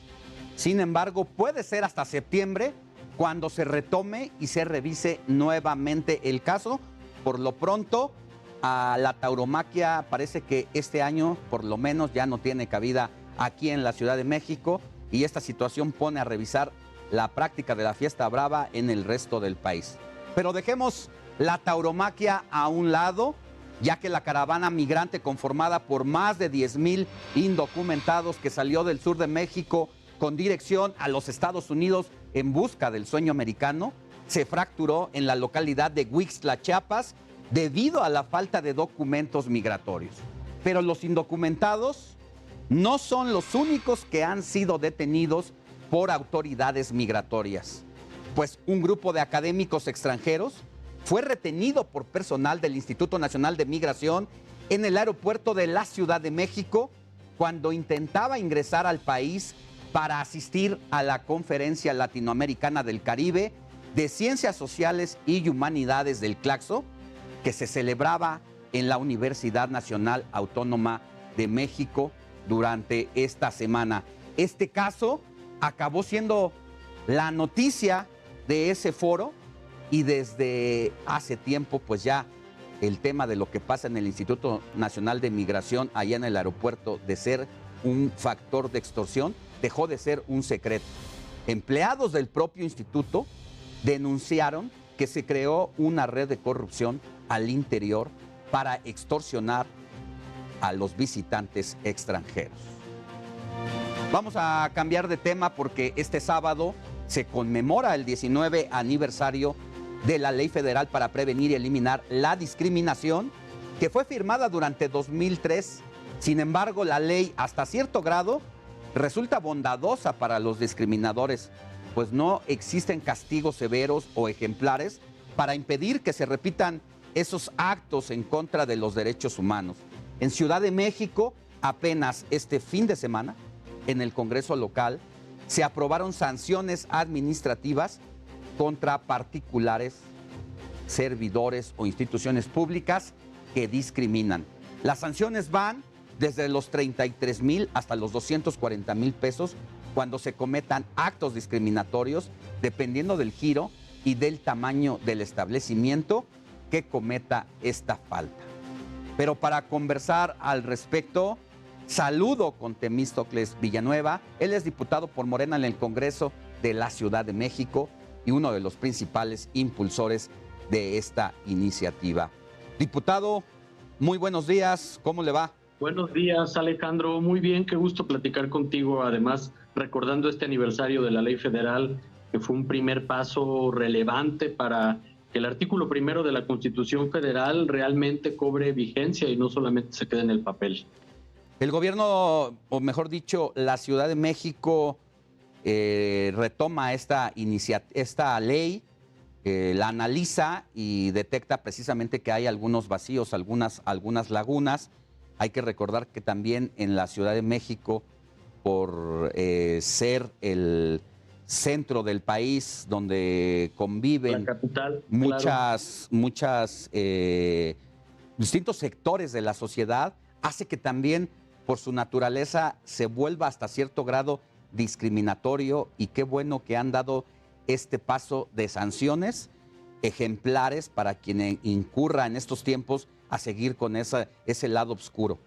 sin embargo puede ser hasta septiembre cuando se retome y se revise nuevamente el caso. Por lo pronto, a la tauromaquia parece que este año por lo menos ya no tiene cabida aquí en la Ciudad de México, y esta situación pone a revisar la práctica de la fiesta brava en el resto del país. Pero dejemos la tauromaquia a un lado, ya que la caravana migrante conformada por más de 10,000 indocumentados que salió del sur de México con dirección a los Estados Unidos en busca del sueño americano, se fracturó en la localidad de Huixtla, Chiapas, debido a la falta de documentos migratorios. Pero los indocumentados no son los únicos que han sido detenidos por autoridades migratorias, pues un grupo de académicos extranjeros fue retenido por personal del Instituto Nacional de Migración en el aeropuerto de la Ciudad de México cuando intentaba ingresar al país para asistir a la Conferencia Latinoamericana del Caribe de Ciencias Sociales y Humanidades del Claxo, que se celebraba en la Universidad Nacional Autónoma de México durante esta semana. Este caso acabó siendo la noticia de ese foro, y desde hace tiempo pues ya el tema de lo que pasa en el Instituto Nacional de Migración allá en el aeropuerto, de ser un factor de extorsión, dejó de ser un secreto. Empleados del propio instituto denunciaron que se creó una red de corrupción al interior para extorsionar a los visitantes extranjeros. Vamos a cambiar de tema porque este sábado se conmemora el 19 aniversario de la Ley Federal para Prevenir y Eliminar la Discriminación, que fue firmada durante 2003. Sin embargo, la ley hasta cierto grado resulta bondadosa para los discriminadores, pues no existen castigos severos o ejemplares para impedir que se repitan esos actos en contra de los derechos humanos. En Ciudad de México, apenas este fin de semana, en el Congreso local, se aprobaron sanciones administrativas contra particulares, servidores o instituciones públicas que discriminan. Las sanciones van desde los 33,000 hasta los 240,000 pesos cuando se cometan actos discriminatorios, dependiendo del giro y del tamaño del establecimiento, que cometa esta falta. Pero para conversar al respecto, saludo con Temístocles Villanueva. Él es diputado por Morena en el Congreso de la Ciudad de México y uno de los principales impulsores de esta iniciativa. Diputado, muy buenos días, ¿cómo le va? Buenos días, Alejandro, muy bien, qué gusto platicar contigo, además recordando este aniversario de la Ley Federal, que fue un primer paso relevante para que el artículo primero de la Constitución Federal realmente cobre vigencia y no solamente se quede en el papel. El gobierno, o mejor dicho, la Ciudad de México retoma esta ley, la analiza y detecta precisamente que hay algunos vacíos, algunas lagunas. Hay que recordar que también en la Ciudad de México, por ser el centro del país donde conviven muchas distintos sectores de la sociedad, hace que también por su naturaleza se vuelva hasta cierto grado discriminatorio, y qué bueno que han dado este paso de sanciones ejemplares para quien incurra en estos tiempos a seguir con ese lado oscuro.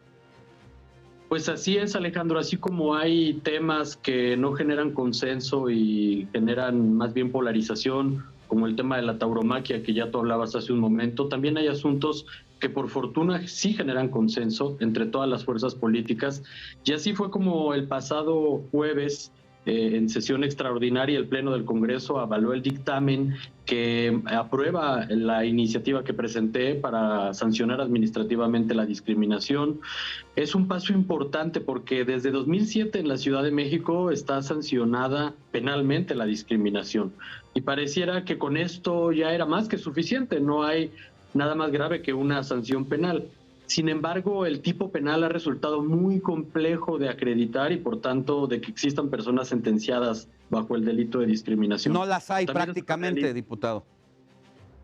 Pues así es, Alejandro, así como hay temas que no generan consenso y generan más bien polarización, como el tema de la tauromaquia que ya tú hablabas hace un momento, también hay asuntos que por fortuna sí generan consenso entre todas las fuerzas políticas, y así fue como el pasado jueves, en sesión extraordinaria, el Pleno del Congreso avaló el dictamen que aprueba la iniciativa que presenté para sancionar administrativamente la discriminación. Es un paso importante porque desde 2007 en la Ciudad de México está sancionada penalmente la discriminación, y pareciera que con esto ya era más que suficiente, no hay nada más grave que una sanción penal. Sin embargo, el tipo penal ha resultado muy complejo de acreditar y, por tanto, de que existan personas sentenciadas bajo el delito de discriminación. No las hay también prácticamente, diputado.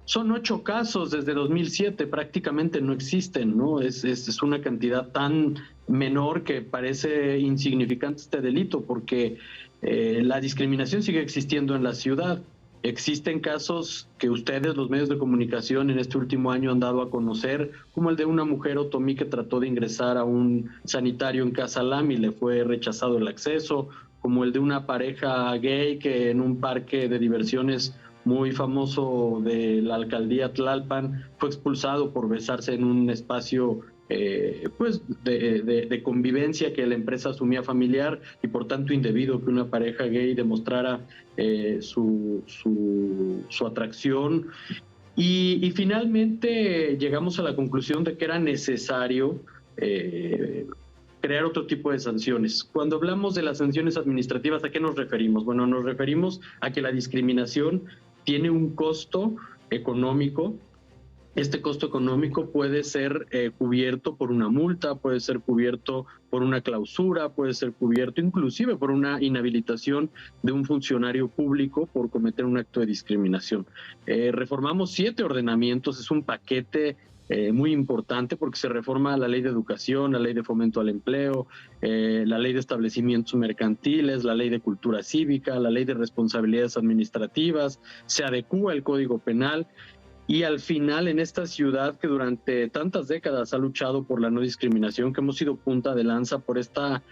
Son 8 casos desde 2007, prácticamente no existen, ¿no? Es una cantidad tan menor que parece insignificante este delito, porque la discriminación sigue existiendo en la ciudad. Existen casos que ustedes, los medios de comunicación, en este último año han dado a conocer, como el de una mujer otomí que trató de ingresar a un sanitario en Casa Lam y le fue rechazado el acceso, como el de una pareja gay que en un parque de diversiones muy famoso de la alcaldía Tlalpan fue expulsado por besarse en un espacio de convivencia que la empresa asumía familiar, y por tanto indebido que una pareja gay demostrara su atracción. Y finalmente llegamos a la conclusión de que era necesario crear otro tipo de sanciones. Cuando hablamos de las sanciones administrativas, ¿a qué nos referimos? Bueno, nos referimos a que la discriminación tiene un costo económico. Este costo económico puede ser cubierto por una multa, puede ser cubierto por una clausura, puede ser cubierto inclusive por una inhabilitación de un funcionario público por cometer un acto de discriminación. Reformamos 7 ordenamientos, es un paquete muy importante porque se reforma la ley de educación, la ley de fomento al empleo, la ley de establecimientos mercantiles, la ley de cultura cívica, la ley de responsabilidades administrativas, se adecúa el Código Penal. Y al final, en esta ciudad que durante tantas décadas ha luchado por la no discriminación, que hemos sido punta de lanza por esta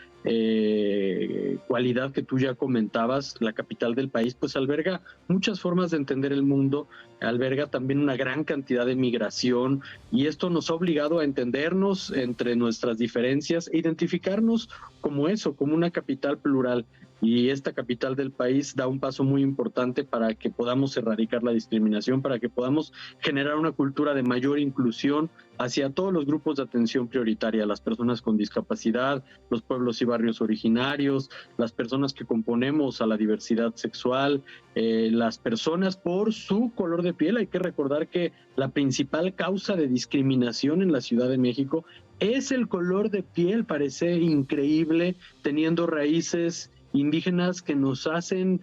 cualidad que tú ya comentabas, la capital del país, pues alberga muchas formas de entender el mundo, alberga también una gran cantidad de migración, y esto nos ha obligado a entendernos entre nuestras diferencias e identificarnos como eso, como una capital plural. Y esta capital del país da un paso muy importante para que podamos erradicar la discriminación, para que podamos generar una cultura de mayor inclusión hacia todos los grupos de atención prioritaria, las personas con discapacidad, los pueblos y barrios originarios, las personas que componemos a la diversidad sexual, las personas por su color de piel. Hay que recordar que la principal causa de discriminación en la Ciudad de México es el color de piel. Parece increíble, teniendo raíces indígenas que nos hacen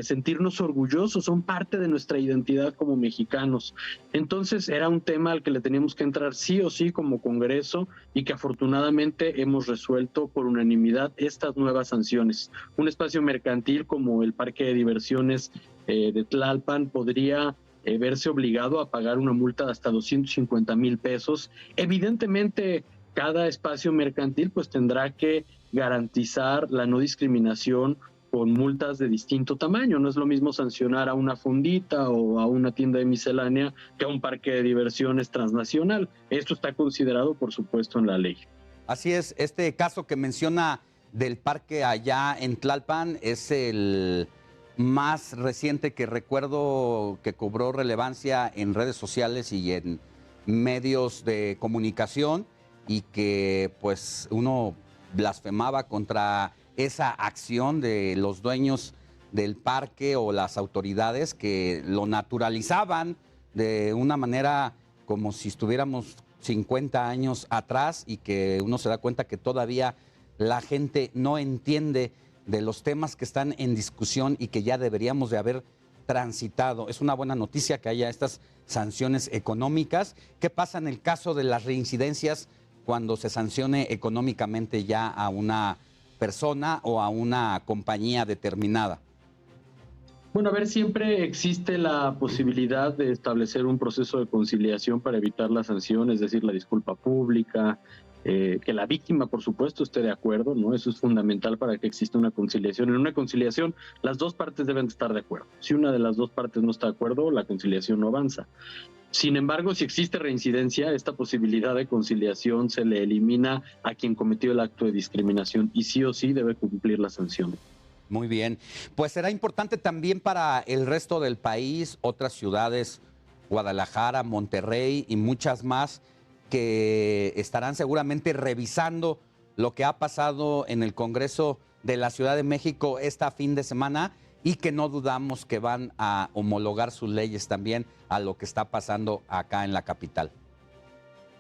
sentirnos orgullosos, son parte de nuestra identidad como mexicanos. Entonces era un tema al que le teníamos que entrar sí o sí como Congreso, y que afortunadamente hemos resuelto por unanimidad estas nuevas sanciones. Un espacio mercantil como el Parque de Diversiones de Tlalpan podría verse obligado a pagar una multa de hasta 250,000 pesos. Evidentemente, cada espacio mercantil pues tendrá que garantizar la no discriminación con multas de distinto tamaño. No es lo mismo sancionar a una fondita o a una tienda de miscelánea que a un parque de diversiones transnacional. Esto está considerado, por supuesto, en la ley. Así es, este caso que menciona del parque allá en Tlalpan es el más reciente que recuerdo que cobró relevancia en redes sociales y en medios de comunicación, y que pues uno blasfemaba contra esa acción de los dueños del parque o las autoridades que lo naturalizaban de una manera como si estuviéramos 50 años atrás, y que uno se da cuenta que todavía la gente no entiende de los temas que están en discusión y que ya deberíamos de haber transitado. Es una buena noticia que haya estas sanciones económicas. ¿Qué pasa en el caso de las reincidencias cuando se sancione económicamente ya a una persona o a una compañía determinada? Bueno, a ver, siempre existe la posibilidad de establecer un proceso de conciliación para evitar la sanción, es decir, la disculpa pública, que la víctima, por supuesto, esté de acuerdo, ¿no? Eso es fundamental para que exista una conciliación. En una conciliación, las dos partes deben estar de acuerdo. Si una de las dos partes no está de acuerdo, la conciliación no avanza. Sin embargo, si existe reincidencia, esta posibilidad de conciliación se le elimina a quien cometió el acto de discriminación y sí o sí debe cumplir la sanción. Muy bien. Pues será importante también para el resto del país, otras ciudades, Guadalajara, Monterrey y muchas más, que estarán seguramente revisando lo que ha pasado en el Congreso de la Ciudad de México este fin de semana, y que no dudamos que van a homologar sus leyes también a lo que está pasando acá en la capital.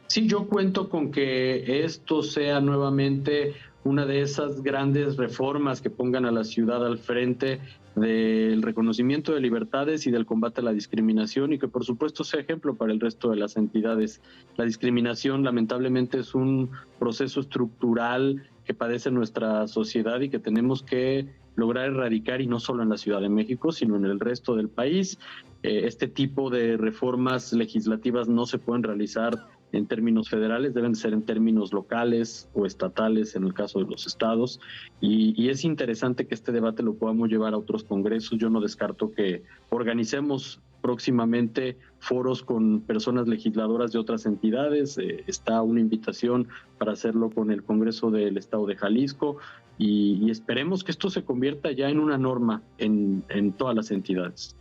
Sí, yo cuento con que esto sea nuevamente una de esas grandes reformas que pongan a la ciudad al frente del reconocimiento de libertades y del combate a la discriminación, y que por supuesto sea ejemplo para el resto de las entidades. La discriminación lamentablemente es un proceso estructural que padece nuestra sociedad y que tenemos que lograr erradicar, y no solo en la Ciudad de México, sino en el resto del país. Este tipo de reformas legislativas no se pueden realizar en términos federales, deben ser en términos locales o estatales en el caso de los estados, y es interesante que este debate lo podamos llevar a otros congresos. Yo no descarto que organicemos próximamente foros con personas legisladoras de otras entidades. Está una invitación para hacerlo con el Congreso del Estado de Jalisco, y esperemos que esto se convierta ya en una norma en todas las entidades.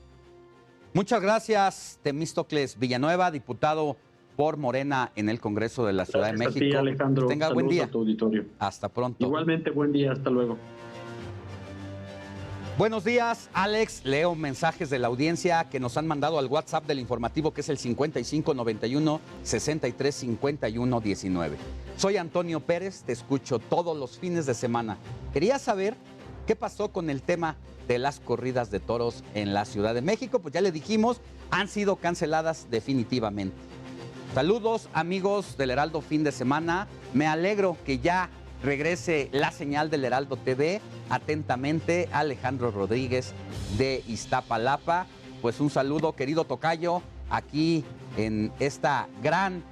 Muchas gracias, Temístocles Villanueva, diputado por Morena en el Congreso de la Ciudad de México. A ti, Alejandro. Que tenga buen día. A tu auditorio. Hasta pronto. Igualmente, buen día. Hasta luego. Buenos días, Alex. Leo mensajes de la audiencia que nos han mandado al WhatsApp del informativo, que es el 5591-635119. Soy Antonio Pérez, te escucho todos los fines de semana. Quería saber qué pasó con el tema de las corridas de toros en la Ciudad de México. Pues ya le dijimos, han sido canceladas definitivamente. Saludos, amigos del Heraldo Fin de Semana. Me alegro que ya regrese la señal del Heraldo TV. Atentamente, Alejandro Rodríguez de Iztapalapa. Pues un saludo, querido tocayo, aquí en esta gran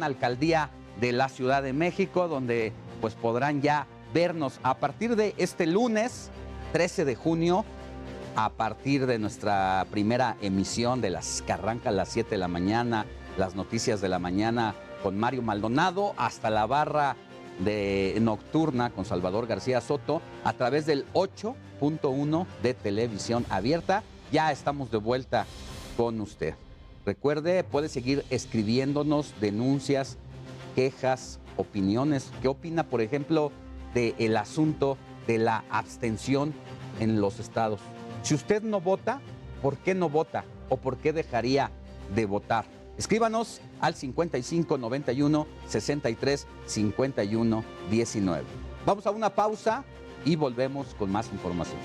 alcaldía de la Ciudad de México, donde pues podrán ya vernos a partir de este lunes 13 de junio, a partir de nuestra primera emisión de las que arranca a las 7 de la mañana, las noticias de la mañana con Mario Maldonado, hasta la barra de nocturna con Salvador García Soto, a través del 8.1 de Televisión Abierta. Ya estamos de vuelta con usted. Recuerde, puede seguir escribiéndonos denuncias, quejas, opiniones. ¿Qué opina, por ejemplo, del asunto de la abstención en los estados? Si usted no vota, ¿por qué no vota? ¿O por qué dejaría de votar? Escríbanos al 5591-635119. Vamos a una pausa y volvemos con más información.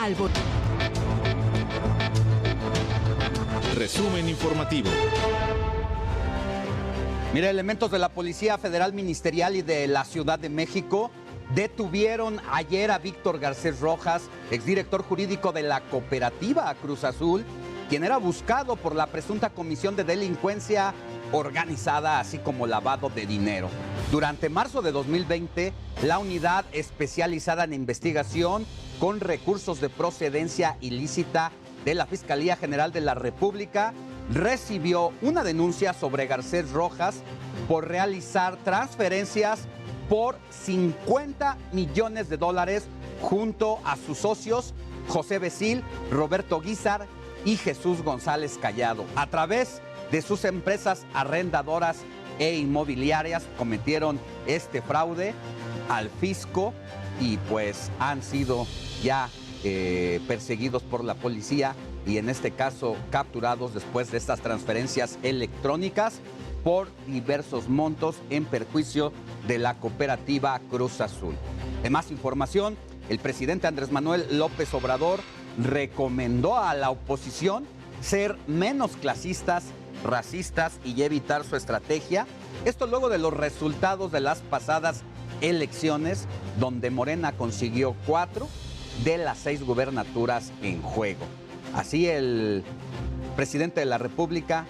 Al voto. Resumen informativo. Mira, elementos de la Policía Federal Ministerial y de la Ciudad de México detuvieron ayer a Víctor Garcés Rojas, exdirector jurídico de la cooperativa Cruz Azul, quien era buscado por la presunta comisión de delincuencia organizada, así como lavado de dinero. Durante marzo de 2020, la unidad especializada en investigación con recursos de procedencia ilícita de la Fiscalía General de la República recibió una denuncia sobre Garcés Rojas por realizar transferencias por $50 millones junto a sus socios José Becil, Roberto Guízar y Jesús González Callado. A través de sus empresas arrendadoras e inmobiliarias cometieron este fraude al fisco y pues han sido ya perseguidos por la policía y en este caso capturados después de estas transferencias electrónicas por diversos montos en perjuicio de la cooperativa Cruz Azul. En más información, el presidente Andrés Manuel López Obrador recomendó a la oposición ser menos clasistas, racistas y evitar su estrategia. Esto luego de los resultados de las pasadas elecciones, donde Morena consiguió 4 de las 6 gubernaturas en juego. Así el presidente de la República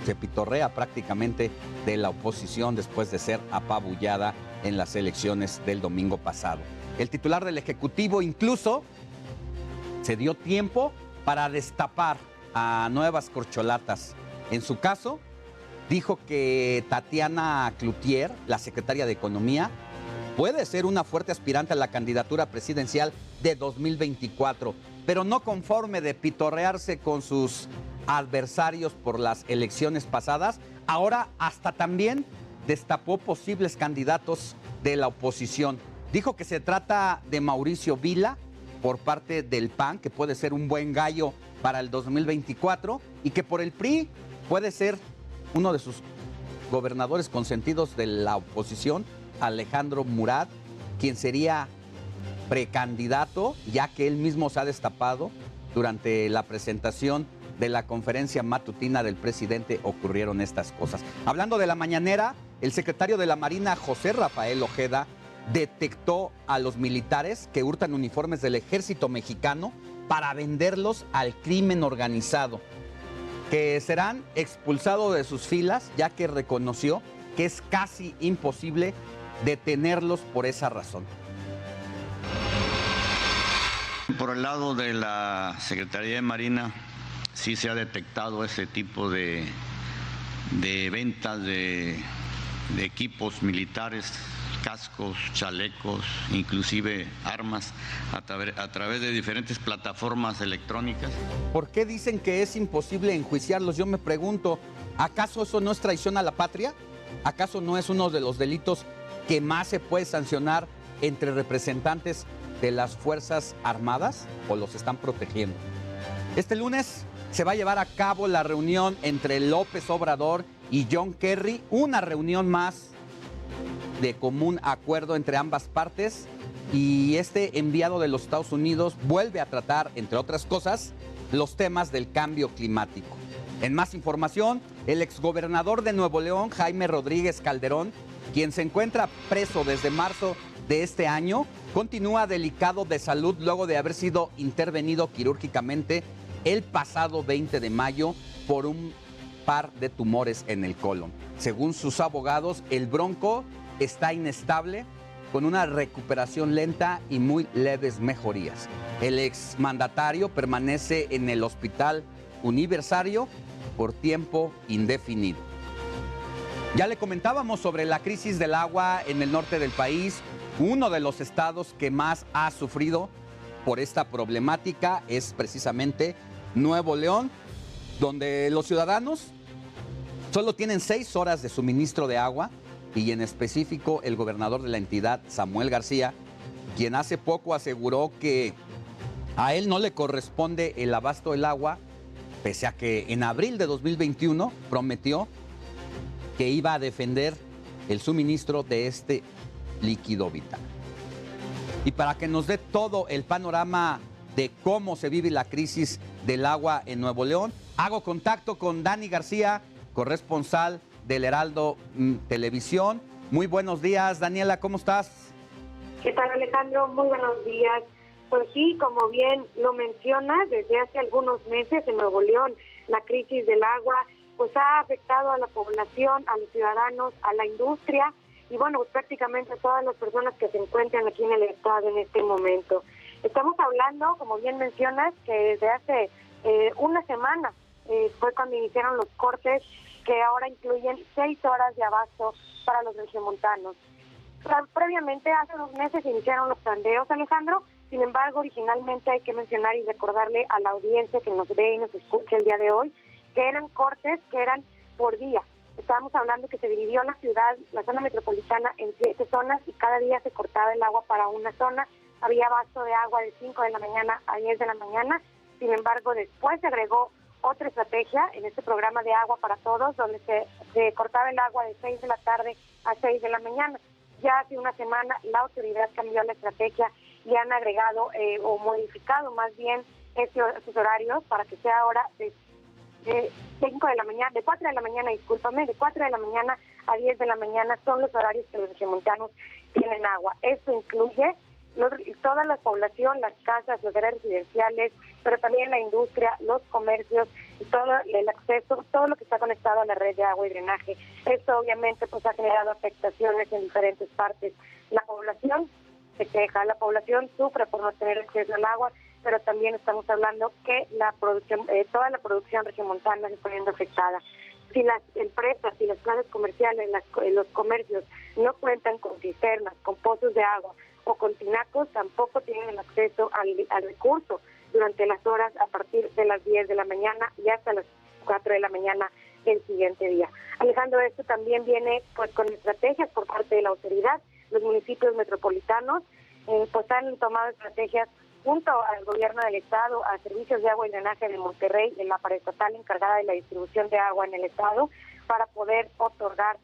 se pitorrea prácticamente de la oposición después de ser apabullada en las elecciones del domingo pasado. El titular del Ejecutivo incluso se dio tiempo para destapar a nuevas corcholatas. En su caso, dijo que Tatiana Cloutier, la secretaria de Economía, puede ser una fuerte aspirante a la candidatura presidencial de 2024, pero no conforme de pitorrearse con sus adversarios por las elecciones pasadas, ahora hasta también destapó posibles candidatos de la oposición. Dijo que se trata de Mauricio Vila por parte del PAN, que puede ser un buen gallo para el 2024, y que por el PRI puede ser uno de sus gobernadores consentidos de la oposición, Alejandro Murat, quien sería precandidato, ya que él mismo se ha destapado durante la presentación de la conferencia matutina del presidente ocurrieron estas cosas. Hablando de la mañanera, el secretario de la Marina, José Rafael Ojeda, detectó a los militares que hurtan uniformes del ejército mexicano para venderlos al crimen organizado, que serán expulsados de sus filas, ya que reconoció que es casi imposible detenerlos por esa razón. Por el lado de la Secretaría de Marina, sí se ha detectado ese tipo de ventas de equipos militares, cascos, chalecos, inclusive armas, a través de diferentes plataformas electrónicas. ¿Por qué dicen que es imposible enjuiciarlos? Yo me pregunto, ¿acaso eso no es traición a la patria? ¿Acaso no es uno de los delitos que más se puede sancionar entre representantes de las Fuerzas Armadas o los están protegiendo? Este lunes se va a llevar a cabo la reunión entre López Obrador y John Kerry, una reunión más de común acuerdo entre ambas partes, y este enviado de los Estados Unidos vuelve a tratar, entre otras cosas, los temas del cambio climático. En más información, el exgobernador de Nuevo León, Jaime Rodríguez Calderón, quien se encuentra preso desde marzo de este año, continúa delicado de salud luego de haber sido intervenido quirúrgicamente el pasado 20 de mayo por un par de tumores en el colon. Según sus abogados, el Bronco está inestable, con una recuperación lenta y muy leves mejorías. El exmandatario permanece en el Hospital Universitario por tiempo indefinido. Ya le comentábamos sobre la crisis del agua en el norte del país. Uno de los estados que más ha sufrido por esta problemática es precisamente Nuevo León, donde los ciudadanos solo tienen 6 horas de suministro de agua, y en específico el gobernador de la entidad, Samuel García, quien hace poco aseguró que a él no le corresponde el abasto del agua, pese a que en abril de 2021 prometió que iba a defender el suministro de este líquido vital. Y para que nos dé todo el panorama de cómo se vive la crisis del agua en Nuevo León, hago contacto con Dani García, corresponsal del Heraldo Televisión. Muy buenos días, Daniela, ¿cómo estás? ¿Qué tal, Alejandro? Muy buenos días. Pues sí, como bien lo mencionas, desde hace algunos meses en Nuevo León la crisis del agua pues ha afectado a la población, a los ciudadanos, a la industria y bueno, pues prácticamente a todas las personas que se encuentran aquí en el estado en este momento. Estamos hablando, como bien mencionas, que desde hace una semana fue cuando iniciaron los cortes que ahora incluyen 6 horas de abasto para los regiomontanos. Previamente, hace 2 meses, iniciaron los tandeos, Alejandro. Sin embargo, originalmente hay que mencionar y recordarle a la audiencia que nos ve y nos escucha el día de hoy, que eran cortes que eran por día. Estábamos hablando que se dividió la ciudad, la zona metropolitana, en 7 zonas y cada día se cortaba el agua para una zona. Había abasto de agua de 5 de la mañana a 10 de la mañana. Sin embargo, después se agregó otra estrategia en este programa de agua para todos, donde se cortaba el agua de 6 de la tarde a 6 de la mañana. Ya hace una semana la autoridad cambió la estrategia y han agregado o modificado más bien esos horarios para que sea ahora de 5 de la mañana, de 4 de la mañana, de 4 de la mañana a 10 de la mañana son los horarios que los regiomontanos tienen agua. Esto incluye toda la población, las casas, los áreas residenciales, pero también la industria, los comercios y todo el acceso, todo lo que está conectado a la red de agua y drenaje. Esto obviamente pues ha generado afectaciones en diferentes partes. La población se queja, la población sufre por no tener acceso al agua, pero también estamos hablando que la producción, toda la producción regiomontana se está viendo afectada. Si las empresas, si las plazas comerciales, los comercios no cuentan con cisternas, con pozos de agua o con tinacos, tampoco tienen el acceso al recurso durante las horas a partir de las 10 de la mañana y hasta las 4 de la mañana del siguiente día. Alejandro, esto también viene pues con estrategias por parte de la autoridad. Los municipios metropolitanos pues han tomado estrategias junto al gobierno del estado, a Servicios de Agua y Drenaje de Monterrey, en la paraestatal encargada de la distribución de agua en el estado, para poder otorgar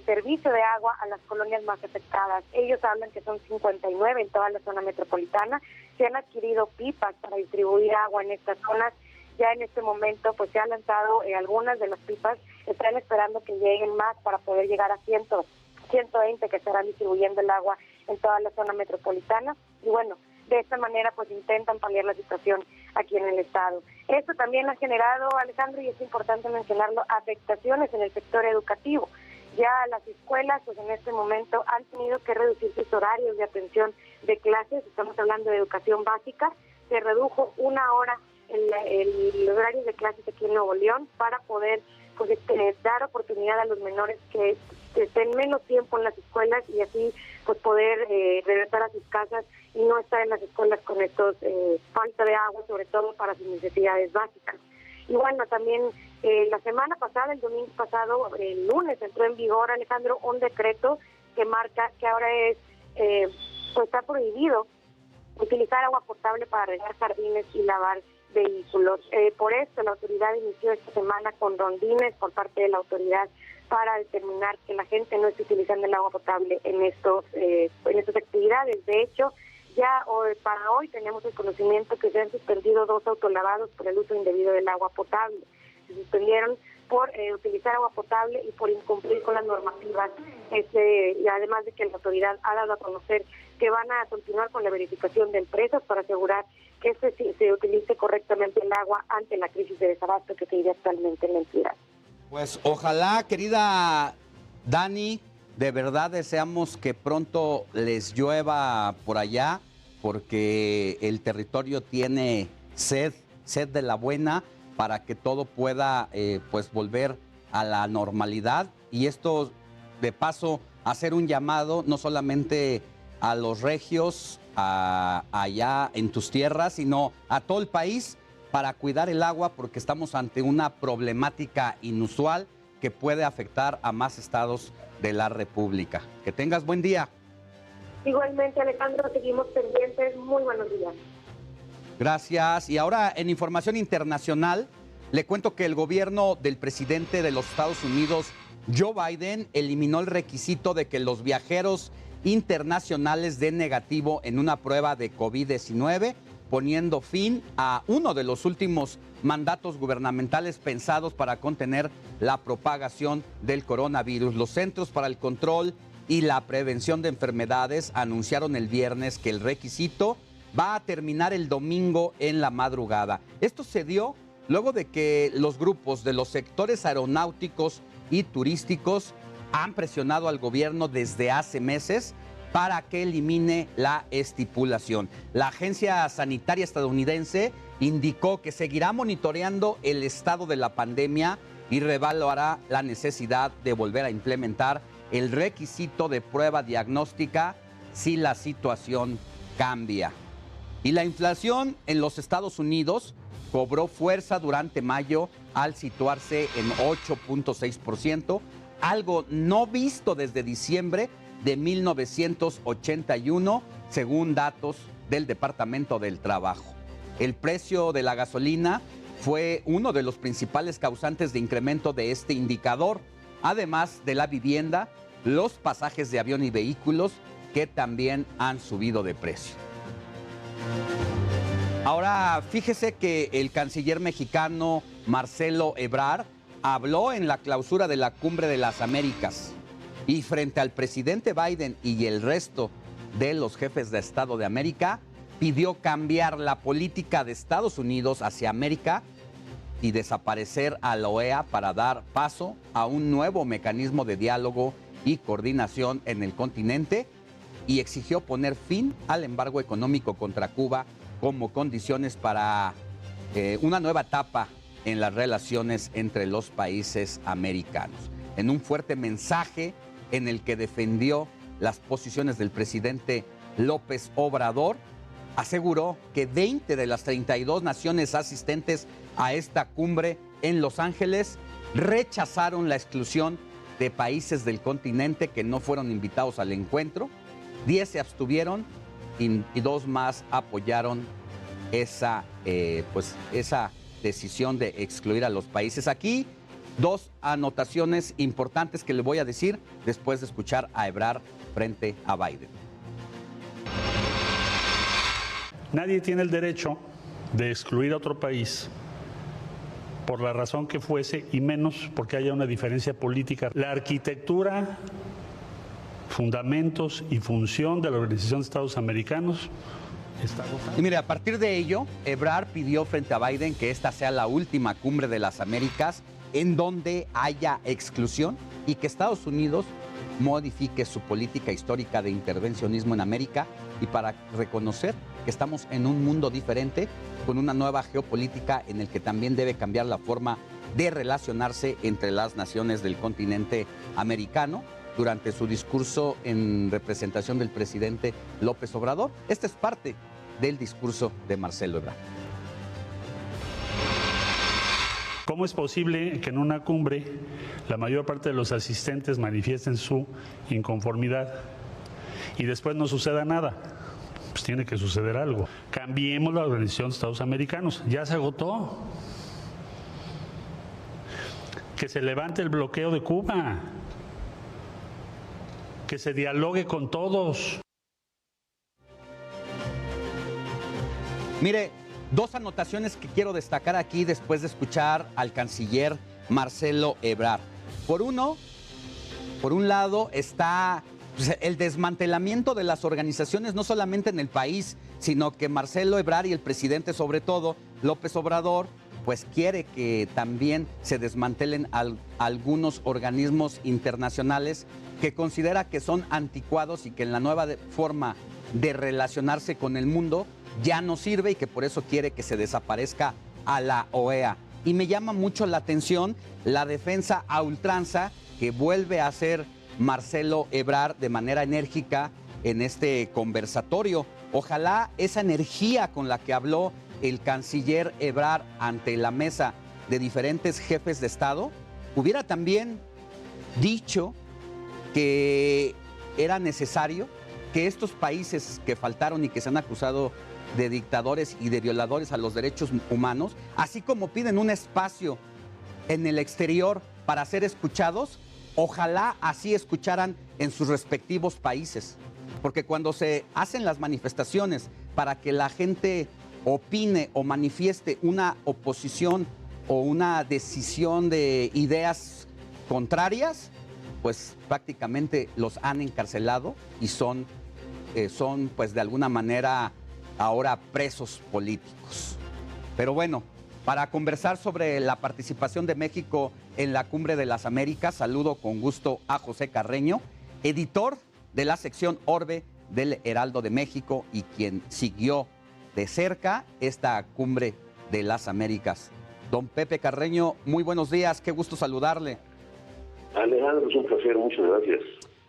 servicio de agua a las colonias más afectadas. Ellos hablan que son 59 en toda la zona metropolitana. Se han adquirido pipas para distribuir agua en estas zonas. Ya en este momento pues se han lanzado algunas de las pipas. Están esperando que lleguen más para poder llegar a 120 que estarán distribuyendo el agua en toda la zona metropolitana. Y bueno, de esta manera pues intentan paliar la situación aquí en el estado. Esto también ha generado, Alejandro, y es importante mencionarlo, afectaciones en el sector educativo. Ya las escuelas pues en este momento han tenido que reducir sus horarios de atención de clases. Estamos hablando de educación básica. Se redujo 1 hora los horarios de clases aquí en Nuevo León para poder pues, dar oportunidad a los menores que estén menos tiempo en las escuelas y así pues poder regresar a sus casas y no estar en las escuelas con estos falta de agua, sobre todo para sus necesidades básicas. Y bueno, también la semana pasada, el domingo pasado, el lunes, entró en vigor, Alejandro, un decreto que marca que ahora pues está prohibido utilizar agua potable para regar jardines y lavar vehículos. Por esto, la autoridad inició esta semana con rondines por parte de la autoridad para determinar que la gente no esté utilizando el agua potable en estas actividades. De hecho, ya para hoy tenemos el conocimiento que se han suspendido 2 autolavados por el uso indebido del agua potable. Se suspendieron por utilizar agua potable y por incumplir con las normativas. Y además de que la autoridad ha dado a conocer que van a continuar con la verificación de empresas para asegurar que se utilice correctamente el agua ante la crisis de desabasto que se vive actualmente en la entidad. Pues ojalá, querida Dani, de verdad deseamos que pronto les llueva por allá, porque el territorio tiene sed de la buena para que todo pueda pues volver a la normalidad. Y esto, de paso, hacer un llamado no solamente a los regios allá en tus tierras, sino a todo el país para cuidar el agua, porque estamos ante una problemática inusual que puede afectar a más estados de la República. Que tengas buen día. Igualmente, Alejandro, seguimos pendientes. Muy buenos días. Gracias. Y ahora, en información internacional, le cuento que el gobierno del presidente de los Estados Unidos, Joe Biden, eliminó el requisito de que los viajeros internacionales den negativo en una prueba de COVID-19, poniendo fin a uno de los últimos mandatos gubernamentales pensados para contener la propagación del coronavirus. Los Centros para el Control y la Prevención de Enfermedades anunciaron el viernes que el requisito va a terminar el domingo en la madrugada. Esto se dio luego de que los grupos de los sectores aeronáuticos y turísticos han presionado al gobierno desde hace meses para que elimine la estipulación. La Agencia Sanitaria Estadounidense indicó que seguirá monitoreando el estado de la pandemia y reevaluará la necesidad de volver a implementar el requisito de prueba diagnóstica si la situación cambia. Y la inflación en los Estados Unidos cobró fuerza durante mayo al situarse en 8.6%, algo no visto desde diciembre de 1981, según datos del Departamento del Trabajo. El precio de la gasolina fue uno de los principales causantes de incremento de este indicador, además de la vivienda, los pasajes de avión y vehículos que también han subido de precio. Ahora, fíjese que el canciller mexicano Marcelo Ebrard habló en la clausura de la Cumbre de las Américas y frente al presidente Biden y el resto de los jefes de Estado de América, pidió cambiar la política de Estados Unidos hacia América y desaparecer a la OEA para dar paso a un nuevo mecanismo de diálogo y coordinación en el continente, y exigió poner fin al embargo económico contra Cuba como condiciones para una nueva etapa en las relaciones entre los países americanos. En un fuerte mensaje en el que defendió las posiciones del presidente López Obrador, aseguró que 20 de las 32 naciones asistentes a esta cumbre en Los Ángeles rechazaron la exclusión de países del continente que no fueron invitados al encuentro. 10 se abstuvieron y 2 más apoyaron esa decisión de excluir a los países. Aquí 2 anotaciones importantes que le voy a decir después de escuchar a Ebrard frente a Biden. Nadie tiene el derecho de excluir a otro país por la razón que fuese, y menos porque haya una diferencia política. La arquitectura, fundamentos y función de la Organización de Estados Americanos está agotada. Y mire, a partir de ello, Ebrard pidió frente a Biden que esta sea la última cumbre de las Américas en donde haya exclusión y que Estados Unidos modifique su política histórica de intervencionismo en América, y para reconocer que estamos en un mundo diferente, con una nueva geopolítica en el que también debe cambiar la forma de relacionarse entre las naciones del continente americano. Durante su discurso en representación del presidente López Obrador, esta es parte del discurso de Marcelo Ebrard. ¿Cómo es posible que en una cumbre la mayor parte de los asistentes manifiesten su inconformidad y después no suceda nada? Pues tiene que suceder algo. Cambiemos la Organización de Estados Americanos. Ya se agotó. Que se levante el bloqueo de Cuba. Que se dialogue con todos. Mire, 2 anotaciones que quiero destacar aquí después de escuchar al canciller Marcelo Ebrard. Por un lado está el desmantelamiento de las organizaciones, no solamente en el país, sino que Marcelo Ebrard y el presidente, sobre todo López Obrador, pues quiere que también se desmantelen algunos organismos internacionales que considera que son anticuados y que en la nueva forma de relacionarse con el mundo ya no sirve, y que por eso quiere que se desaparezca a la OEA. Y me llama mucho la atención la defensa a ultranza que vuelve a hacer Marcelo Ebrard de manera enérgica en este conversatorio. Ojalá esa energía con la que habló el canciller Ebrard ante la mesa de diferentes jefes de Estado hubiera también dicho que era necesario que estos países que faltaron y que se han acusado de dictadores y de violadores a los derechos humanos, así como piden un espacio en el exterior para ser escuchados, ojalá así escucharan en sus respectivos países. Porque cuando se hacen las manifestaciones para que la gente opine o manifieste una oposición o una decisión de ideas contrarias, pues prácticamente los han encarcelado y son pues de alguna manera ahora presos políticos. Pero bueno, para conversar sobre la participación de México en la Cumbre de las Américas, saludo con gusto a José Carreño, editor de la sección Orbe del Heraldo de México y quien siguió de cerca esta Cumbre de las Américas. Don Pepe Carreño, muy buenos días, qué gusto saludarle. Alejandro, es un placer, muchas gracias.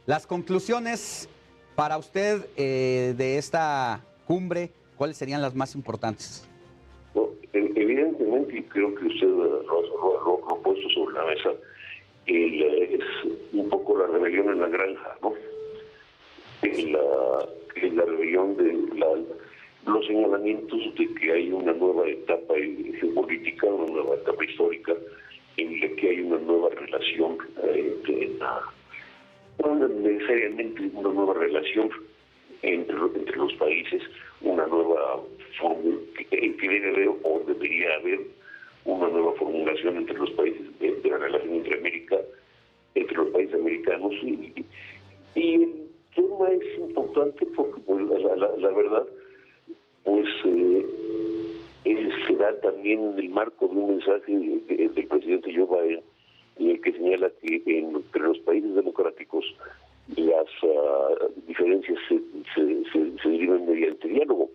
Las conclusiones para usted de esta cumbre, ¿cuáles serían las más importantes? No, evidentemente, y creo que usted lo ha puesto sobre la mesa, es un poco la rebelión en la granja, ¿no? La rebelión de los señalamientos de que hay una nueva etapa geopolítica, una nueva etapa histórica, en la que hay una nueva relación, no necesariamente una nueva relación entre los países, una nueva fórmula, que debe haber o debería haber una nueva formulación entre los países, de la relación entre los países americanos, y el tema es importante porque pues, la verdad pues se da también en el marco de un mensaje del presidente Joe Biden, en el que señala que entre los países democráticos las diferencias se derivan mediante diálogo.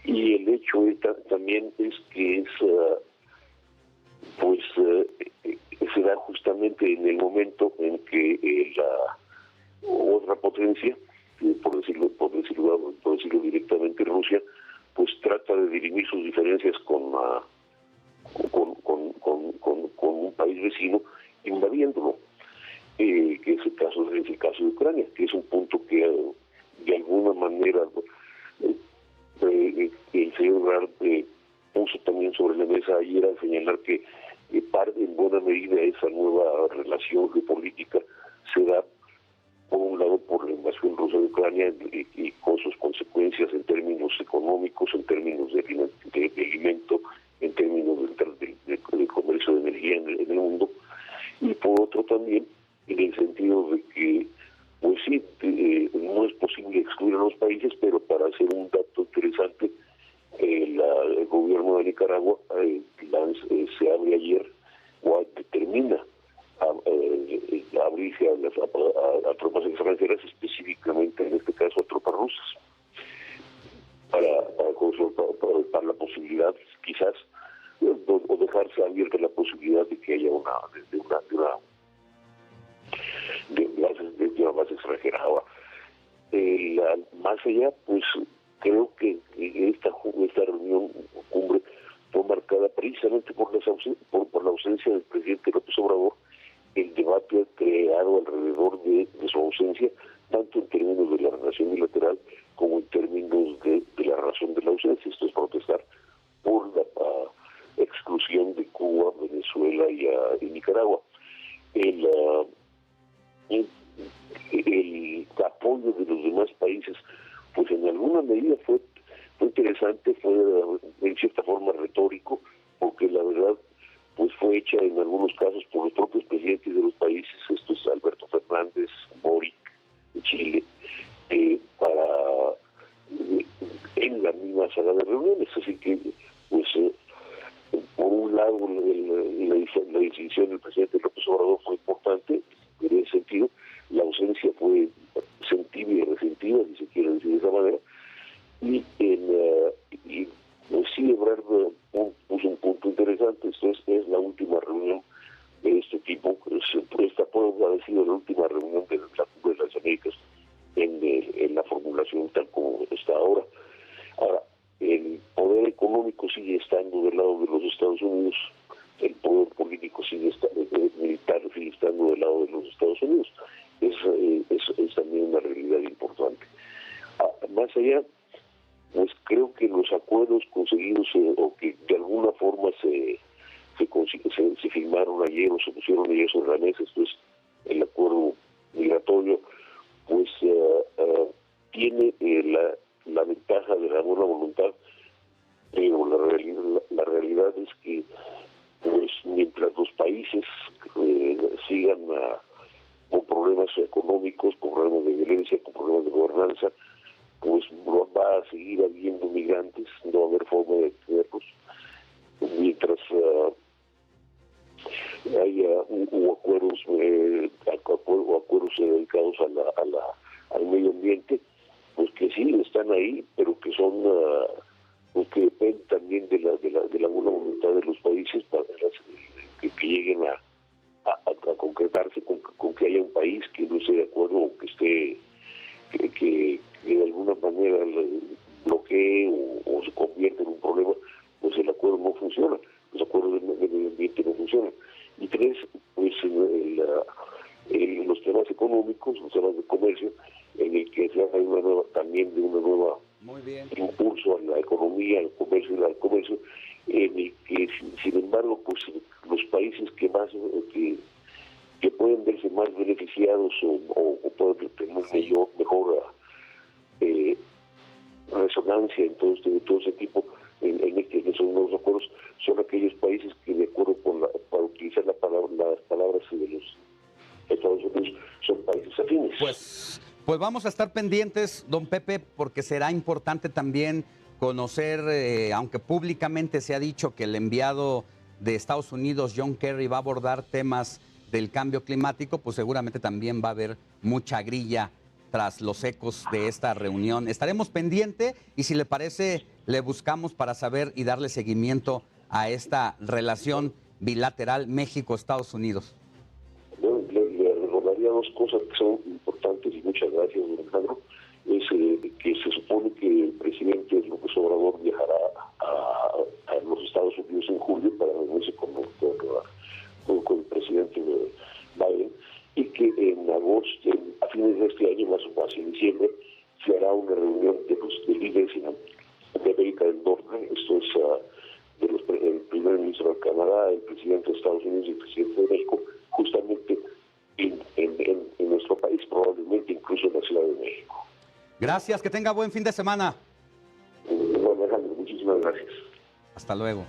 Y el hecho también es que se da justamente en el momento en que la otra potencia, por decirlo directamente, Rusia, pues trata de dirimir sus diferencias con un país vecino, invadiéndolo, que es el caso de Ucrania, que es un punto que de alguna manera el señor Ebrard puso también sobre la mesa ayer al señalar que en buena medida esa nueva relación geopolítica se da por un lado por la invasión rusa de Ucrania y con sus consecuencias en términos económicos, en términos de alimento, en términos del comercio de energía en el mundo, y por otro también en el sentido de que pues sí, no es posible excluir a los países, pero para hacer un dato interesante, el gobierno de Nicaragua se abre ayer o determina abrirse a tropas extranjeras, específicamente en este caso a tropas rusas, para la posibilidad quizás o dejarse abierta la posibilidad de que haya una base extranjera. Ahora, más allá, pues creo que esta reunión cumbre fue marcada precisamente por la ausencia del presidente López Obrador. El debate creado alrededor de su ausencia, tanto en términos de la relación bilateral como en términos de la razón de la ausencia, esto es protestar por la exclusión de Cuba, Venezuela y Nicaragua. El apoyo de los demás países, pues en alguna medida fue interesante, fue en cierta forma retórico, porque la verdad pues fue hecha en algunos casos por los propios presidentes de los países, esto es Alberto Fernández, Boric de Chile, en la misma sala de reuniones, así que pues por un lado la decisión del presidente López Obrador fue importante en ese sentido, la ausencia fue sentida y resentida, si se quiere decir de esa manera, y sí, Ebrard puso un punto interesante. Esto es la última reunión de este tipo. Esta puede haber sido la última reunión de la Cumbre de las Américas en la formulación tal como está ahora. Ahora, el poder económico sigue estando del lado de los Estados Unidos, el poder político militar sigue estando del lado de los Estados Unidos. Es también una realidad importante. Más allá, pues creo que los acuerdos conseguidos o que de alguna forma se firmaron ayer o se pusieron ayer sobre la mesa, esto es el acuerdo migratorio, pues tiene la ventaja de la buena voluntad, pero la realidad es que pues mientras los países sigan con problemas económicos, con problemas de violencia, con problemas de gobernanza, pues va va a seguir habiendo migrantes, no va a haber forma de detenerlos, mientras haya acuerdos dedicados al medio ambiente, pues que sí están ahí, pero que son pues que dependen también de la buena voluntad de los países para que lleguen a concretarse con que haya un país que no esté de acuerdo o que esté que de alguna manera bloquee o se convierta en un problema, pues el acuerdo no funciona, los acuerdos del medio ambiente no funcionan. Y tres, pues los temas económicos, los temas de comercio, en el que se haga también de una nueva impulso a la economía, al comercio y al comercio, en el que sin embargo pues los países que más que pueden verse más beneficiados o pueden tener mejor resonancia en todo ese tipo en esos nuevos acuerdos son aquellos países que, de acuerdo para utilizar las palabras de los Estados Unidos, son países afines. Pues vamos a estar pendientes, don Pepe, porque será importante también conocer, aunque públicamente se ha dicho que el enviado de Estados Unidos, John Kerry, va a abordar temas del cambio climático, pues seguramente también va a haber mucha grilla tras los ecos de esta reunión. Estaremos pendientes y, si le parece, le buscamos para saber y darle seguimiento a esta relación bilateral México-Estados Unidos. Le recordaría dos cosas que son importantes, y muchas gracias, Alejandro. Es que se supone que el presidente López Obrador viajará a los Estados Unidos en julio para reunirse con el presidente Biden, y que en agosto, a fines de este año, más o más en diciembre, se hará una reunión de líderes de América del Norte. Esto es el primer ministro de Canadá, el presidente de Estados Unidos y el presidente de México, justamente en nuestro país, probablemente incluso en la Ciudad de México. Gracias, que tenga buen fin de semana. Bueno, Alejandro, muchísimas gracias. Hasta luego.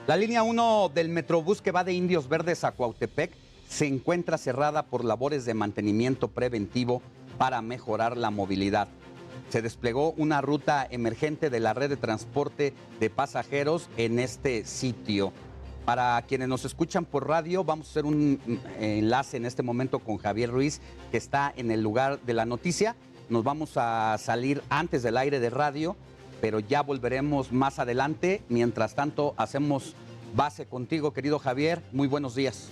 La línea 1 del Metrobús que va de Indios Verdes a Cuautepec se encuentra cerrada por labores de mantenimiento preventivo para mejorar la movilidad. Se desplegó una ruta emergente de la red de transporte de pasajeros en este sitio. Para quienes nos escuchan por radio, vamos a hacer un enlace en este momento con Javier Ruiz, que está en el lugar de la noticia. Nos vamos a salir antes del aire de radio, pero ya volveremos más adelante. Mientras tanto, hacemos base contigo, querido Javier. Muy buenos días.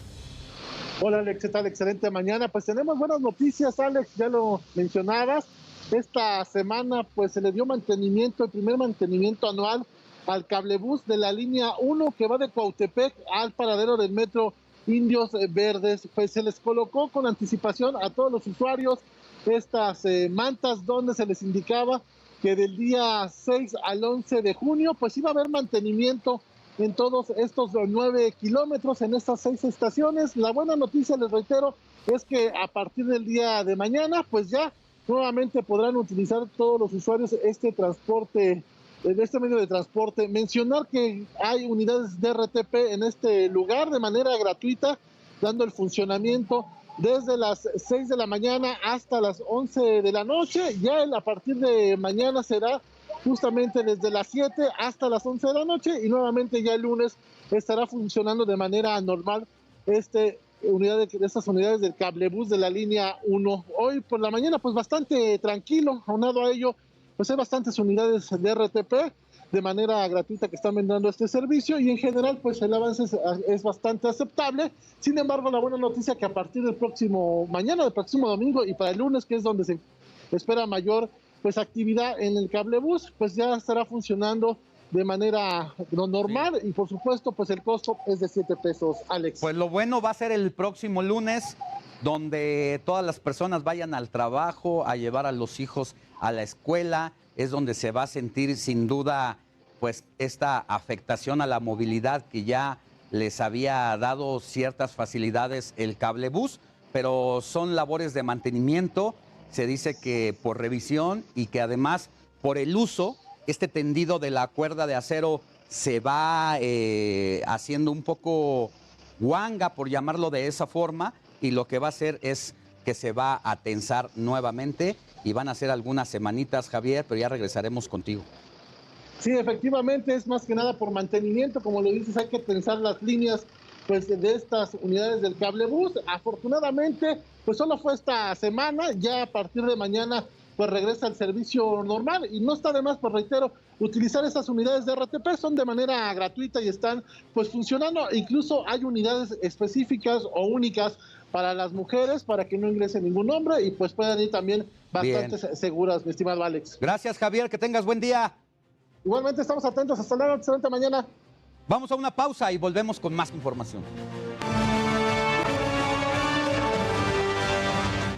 Hola, Alex, ¿qué tal? Excelente mañana. Pues tenemos buenas noticias, Alex, ya lo mencionabas. Esta semana pues se le dio mantenimiento, el primer mantenimiento anual al cablebús de la línea 1 que va de Cuautepec al paradero del metro Indios Verdes. Pues se les colocó con anticipación a todos los usuarios estas mantas donde se les indicaba que del día 6 al 11 de junio pues iba a haber mantenimiento en todos estos 9 kilómetros, en estas 6 estaciones. La buena noticia, les reitero, es que a partir del día de mañana pues ya nuevamente podrán utilizar todos los usuarios este transporte, este medio de transporte. Mencionar que hay unidades de RTP en este lugar de manera gratuita, dando el funcionamiento desde las 6 de la mañana hasta las 11 de la noche. Ya a partir de mañana será justamente desde las 7 hasta las 11 de la noche, y nuevamente ya el lunes estará funcionando de manera normal estas unidades del cablebús de la línea 1. Hoy por la mañana pues bastante tranquilo, aunado a ello pues hay bastantes unidades de RTP de manera gratuita que están brindando este servicio, y en general pues el avance es bastante aceptable. Sin embargo, la buena noticia es que a partir del próximo domingo y para el lunes, que es donde se espera mayor pues actividad en el cablebús, pues ya estará funcionando de manera normal, y por supuesto pues el costo es de 7 pesos, Alex. Pues lo bueno va a ser el próximo lunes, donde todas las personas vayan al trabajo, a llevar a los hijos a la escuela. Es donde se va a sentir sin duda pues esta afectación a la movilidad que ya les había dado ciertas facilidades el cablebús, pero son labores de mantenimiento. Se dice que por revisión, y que además por el uso, este tendido de la cuerda de acero se va haciendo un poco guanga, por llamarlo de esa forma, y lo que va a hacer es que se va a tensar nuevamente y van a ser algunas semanitas, Javier, pero ya regresaremos contigo. Sí, efectivamente, es más que nada por mantenimiento, como lo dices, hay que tensar las líneas pues de estas unidades del cablebús. Afortunadamente, pues solo fue esta semana, ya a partir de mañana pues regresa el servicio normal y no está de más, pues reitero, utilizar esas unidades de RTP, son de manera gratuita y están pues funcionando. Incluso hay unidades específicas o únicas para las mujeres, para que no ingrese ningún hombre y pues puedan ir también bastante seguras, mi estimado Alex. Gracias, Javier, que tengas buen día. Igualmente estamos atentos, hasta luego, excelente mañana. Vamos a una pausa y volvemos con más información.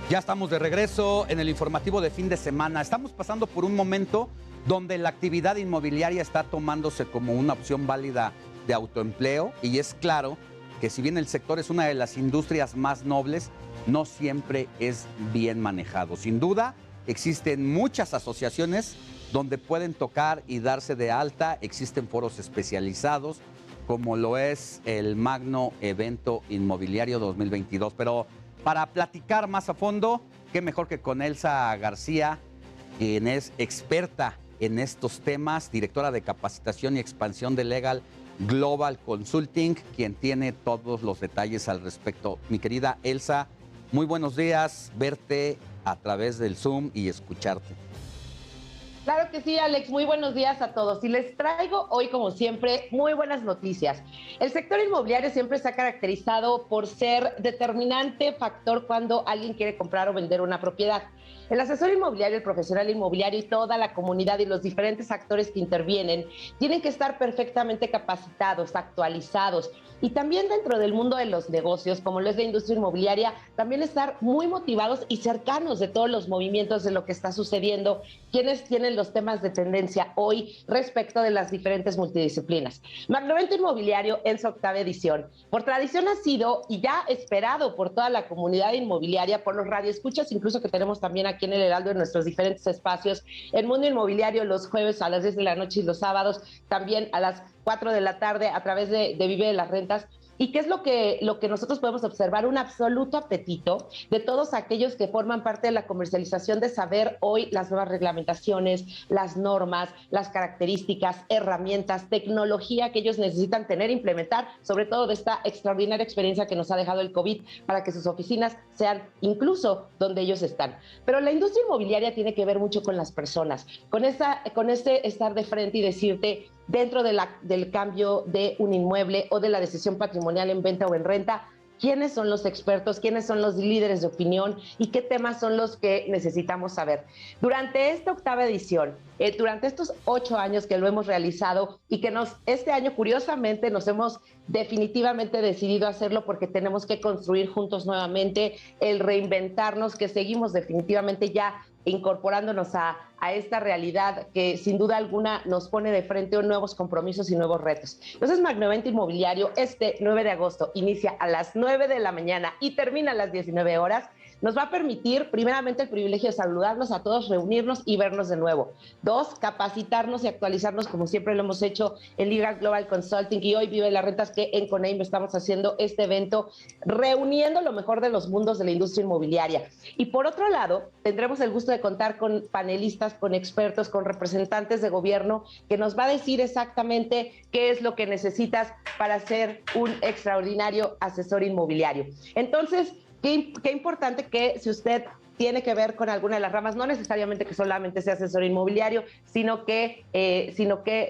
Ya estamos de regreso en el informativo de fin de semana. Estamos pasando por un momento donde la actividad inmobiliaria está tomándose como una opción válida de autoempleo y es claro que si bien el sector es una de las industrias más nobles, no siempre es bien manejado. Sin duda, existen muchas asociaciones donde pueden tocar y darse de alta, existen foros especializados, como lo es el Magno Evento Inmobiliario 2022. Pero para platicar más a fondo, qué mejor que con Elsa García, quien es experta en estos temas, directora de capacitación y expansión de Legal Global Consulting, quien tiene todos los detalles al respecto. Mi querida Elsa, muy buenos días, verte a través del Zoom y escucharte. Claro que sí, Alex, muy buenos días a todos. Y les traigo hoy, como siempre, muy buenas noticias. El sector inmobiliario siempre se ha caracterizado por ser determinante factor cuando alguien quiere comprar o vender una propiedad. El asesor inmobiliario, el profesional inmobiliario y toda la comunidad y los diferentes actores que intervienen tienen que estar perfectamente capacitados, actualizados y también dentro del mundo de los negocios, como lo es la industria inmobiliaria, también estar muy motivados y cercanos de todos los movimientos de lo que está sucediendo, quienes tienen los temas de tendencia hoy respecto de las diferentes multidisciplinas. Magno Evento Inmobiliario en su 8ª edición. Por tradición ha sido y ya esperado por toda la comunidad inmobiliaria, por los radioescuchas, incluso que tenemos también aquí en el Heraldo en nuestros diferentes espacios, el Mundo Inmobiliario los jueves a las 10 de la noche y los sábados también a las 4 de la tarde a través de Vive de las Rentas. ¿Y qué es lo que nosotros podemos observar? Un absoluto apetito de todos aquellos que forman parte de la comercialización de saber hoy las nuevas reglamentaciones, las normas, las características, herramientas, tecnología que ellos necesitan tener e implementar, sobre todo de esta extraordinaria experiencia que nos ha dejado el COVID para que sus oficinas sean incluso donde ellos están. Pero la industria inmobiliaria tiene que ver mucho con las personas, con este estar de frente y decirte, dentro del cambio de un inmueble o de la decisión patrimonial en venta o en renta, quiénes son los expertos, quiénes son los líderes de opinión y qué temas son los que necesitamos saber. Durante esta 8ª edición, durante estos 8 años que lo hemos realizado y que este año curiosamente nos hemos definitivamente decidido hacerlo porque tenemos que construir juntos nuevamente, el reinventarnos, que seguimos definitivamente ya incorporándonos a esta realidad que sin duda alguna nos pone de frente a nuevos compromisos y nuevos retos. Entonces, Magno Evento Inmobiliario, este 9 de agosto, inicia a las 9 de la mañana y termina a las 19 horas. Nos va a permitir, primeramente, el privilegio de saludarnos a todos, reunirnos y vernos de nuevo. 2, capacitarnos y actualizarnos, como siempre lo hemos hecho en Legal Global Consulting, y hoy Vive las Rentas, que en Coneim estamos haciendo este evento, reuniendo lo mejor de los mundos de la industria inmobiliaria. Y por otro lado, tendremos el gusto de contar con panelistas, con expertos, con representantes de gobierno, que nos va a decir exactamente qué es lo que necesitas para ser un extraordinario asesor inmobiliario. Entonces, Qué importante que si usted tiene que ver con alguna de las ramas, no necesariamente que solamente sea asesor inmobiliario, sino que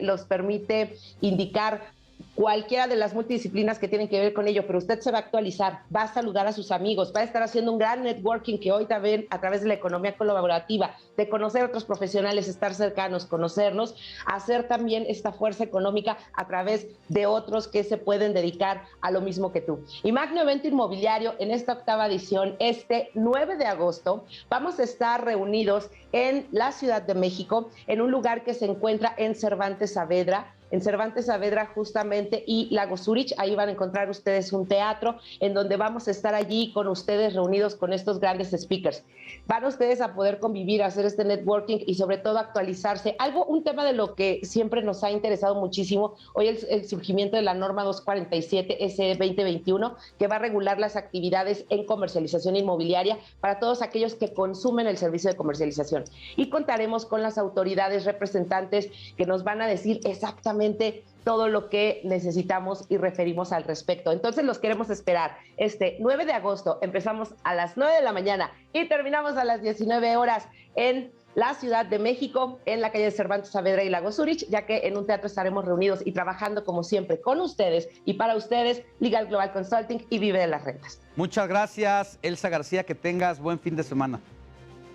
los permite indicar cualquiera de las multidisciplinas que tienen que ver con ello, pero usted se va a actualizar, va a saludar a sus amigos, va a estar haciendo un gran networking que hoy también a través de la economía colaborativa, de conocer a otros profesionales, estar cercanos, conocernos, hacer también esta fuerza económica a través de otros que se pueden dedicar a lo mismo que tú. Y Magno Evento Inmobiliario en esta 8ª edición, este 9 de agosto, vamos a estar reunidos en la Ciudad de México, en un lugar que se encuentra en Cervantes Saavedra, en Cervantes Saavedra justamente y Lago Zurich. Ahí van a encontrar ustedes un teatro en donde vamos a estar allí con ustedes reunidos con estos grandes speakers. Van ustedes a poder convivir, hacer este networking y sobre todo actualizarse. Un tema de lo que siempre nos ha interesado muchísimo, hoy el surgimiento de la norma 247 SE 2021, que va a regular las actividades en comercialización inmobiliaria para todos aquellos que consumen el servicio de comercialización. Y contaremos con las autoridades representantes que nos van a decir exactamente todo lo que necesitamos y referimos al respecto. Entonces los queremos esperar este 9 de agosto. Empezamos a las 9 de la mañana y terminamos a las 19 horas en la Ciudad de México, en la calle de Cervantes Saavedra y Lago Zurich, ya que en un teatro estaremos reunidos y trabajando como siempre con ustedes y para ustedes, Legal Global Consulting y Vive de las Rentas. Muchas gracias, Elsa García, que tengas buen fin de semana.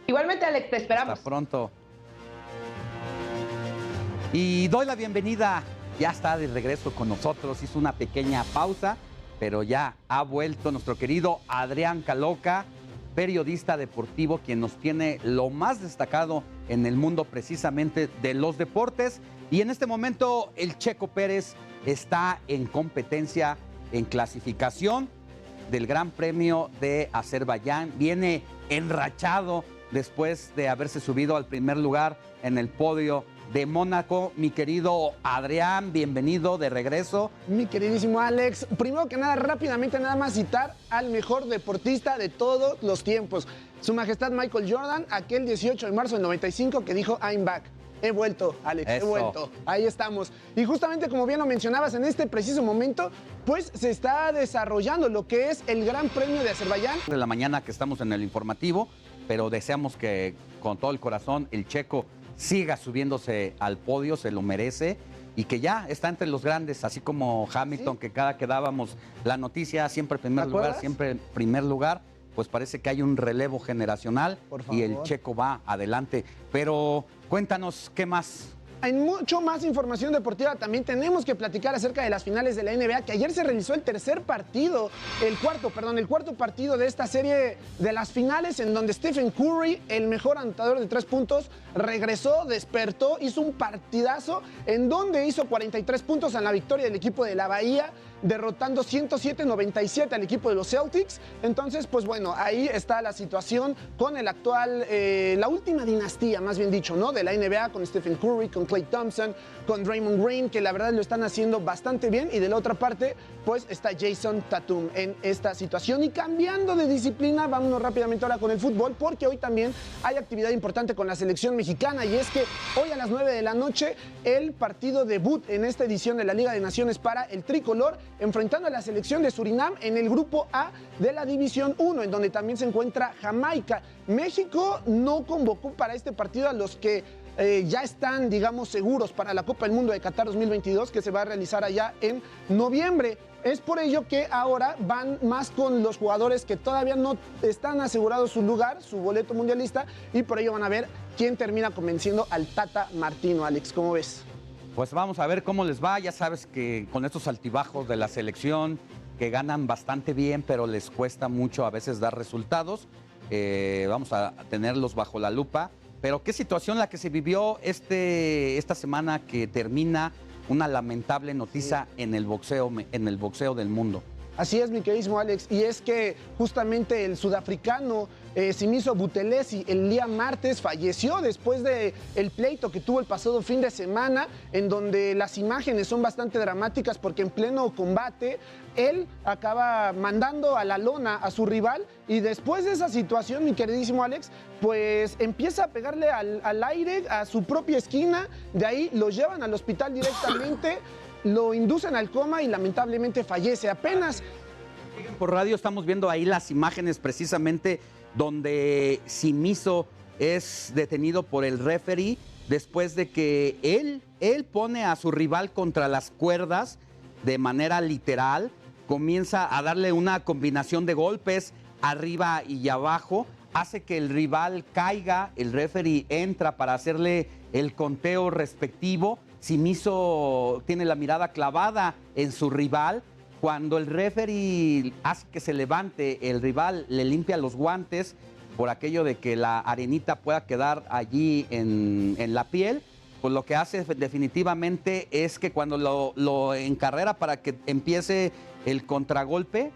Igualmente, Alex, te esperamos. Hasta pronto. Y doy la bienvenida, ya está de regreso con nosotros, hizo una pequeña pausa, pero ya ha vuelto nuestro querido Adrián Caloca, periodista deportivo, quien nos tiene lo más destacado en el mundo precisamente de los deportes. Y en este momento el Checo Pérez está en competencia, en clasificación del Gran Premio de Azerbaiyán. Viene enrachado después de haberse subido al primer lugar en el podio de Mónaco. Mi querido Adrián, bienvenido de regreso. Mi queridísimo Alex, primero que nada, rápidamente nada más citar al mejor deportista de todos los tiempos, Su Majestad Michael Jordan, aquel 18 de marzo del 95 que dijo I'm back. He vuelto, Alex, he vuelto. Ahí estamos. Y justamente como bien lo mencionabas, en este preciso momento, pues se está desarrollando lo que es el Gran Premio de Azerbaiyán. De la mañana que estamos en el informativo, pero deseamos que con todo el corazón el checo siga subiéndose al podio, se lo merece, y que ya está entre los grandes, así como Hamilton, ¿sí? Que cada que dábamos la noticia, siempre primer lugar, siempre primer lugar, pues parece que hay un relevo generacional y el checo va adelante. Pero cuéntanos, ¿qué más? Hay mucho más información deportiva. También tenemos que platicar acerca de las finales de la NBA, que ayer se realizó el cuarto partido de esta serie de las finales, en donde Stephen Curry, el mejor anotador de 3 puntos, regresó, despertó, hizo un partidazo en donde hizo 43 puntos en la victoria del equipo de la Bahía, derrotando 107-97 al equipo de los Celtics. Entonces, pues bueno, ahí está la situación con el actual, la última dinastía, más bien dicho, ¿no? De la NBA, con Stephen Curry, con Klay Thompson, con Draymond Green, que la verdad lo están haciendo bastante bien. Y de la otra parte, pues está Jason Tatum en esta situación. Y cambiando de disciplina, vámonos rápidamente ahora con el fútbol, porque hoy también hay actividad importante con la selección mexicana. Y es que hoy a las 9 de la noche, el partido debut en esta edición de la Liga de Naciones para el tricolor, enfrentando a la selección de Surinam en el grupo A de la División 1, en donde también se encuentra Jamaica. México no convocó para este partido a los que ya están, digamos, seguros para la Copa del Mundo de Qatar 2022, que se va a realizar allá en noviembre. Es por ello que ahora van más con los jugadores que todavía no están asegurados su lugar, su boleto mundialista, y por ello van a ver quién termina convenciendo al Tata Martino. Alex, ¿cómo ves? Pues vamos a ver cómo les va. Ya sabes que con estos altibajos de la selección, que ganan bastante bien, pero les cuesta mucho a veces dar resultados, vamos a tenerlos bajo la lupa. Pero qué situación la que se vivió esta semana, que termina una lamentable noticia en el boxeo del mundo. Así es, mi queridísimo Alex, y es que justamente el sudafricano Simiso Buthelezi el día martes falleció después del pleito que tuvo el pasado fin de semana, en donde las imágenes son bastante dramáticas porque en pleno combate él acaba mandando a la lona a su rival, y después de esa situación, mi queridísimo Alex, pues empieza a pegarle al aire a su propia esquina. De ahí lo llevan al hospital directamente, lo inducen al coma y lamentablemente fallece. Apenas por radio estamos viendo ahí las imágenes precisamente donde Simiso es detenido por el referee después de que él pone a su rival contra las cuerdas de manera literal, comienza a darle una combinación de golpes arriba y abajo, hace que el rival caiga, el referee entra para hacerle el conteo respectivo. Simiso tiene la mirada clavada en su rival. Cuando el referee hace que se levante, el rival le limpia los guantes por aquello de que la arenita pueda quedar allí en la piel. pues lo que hace definitivamente es que cuando lo encarrera para que empiece el contragolpe,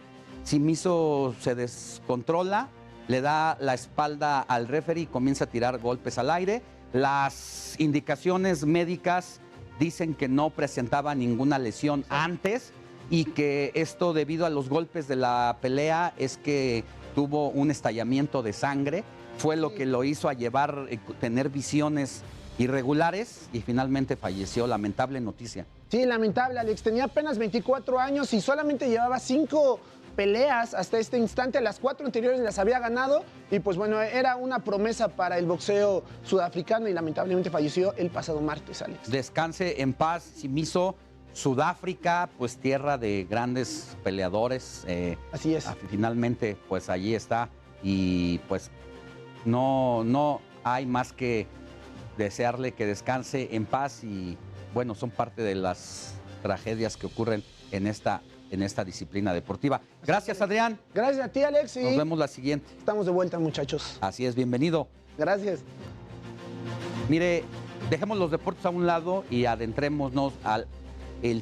Simiso se descontrola, le da la espalda al referee y comienza a tirar golpes al aire. Las indicaciones médicas dicen que no presentaba ninguna lesión antes y que esto, debido a los golpes de la pelea, es que tuvo un estallamiento de sangre. Fue lo que lo hizo a tener visiones irregulares y finalmente falleció. Lamentable noticia. Sí, lamentable, Alex. Tenía apenas 24 años y solamente llevaba 5 peleas hasta este instante. Las 4 anteriores las había ganado y pues bueno, era una promesa para el boxeo sudafricano y lamentablemente falleció el pasado martes, Alex. Descanse en paz, Simiso. Sudáfrica, pues tierra de grandes peleadores. Así es. Finalmente, pues allí está y pues no hay más que desearle que descanse en paz y bueno, son parte de las tragedias que ocurren en esta disciplina deportiva. Gracias, Adrián. Gracias a ti, Alex. Nos vemos la siguiente. Estamos de vuelta, muchachos. Así es, bienvenido. Gracias. Mire, dejemos los deportes a un lado y adentrémonos al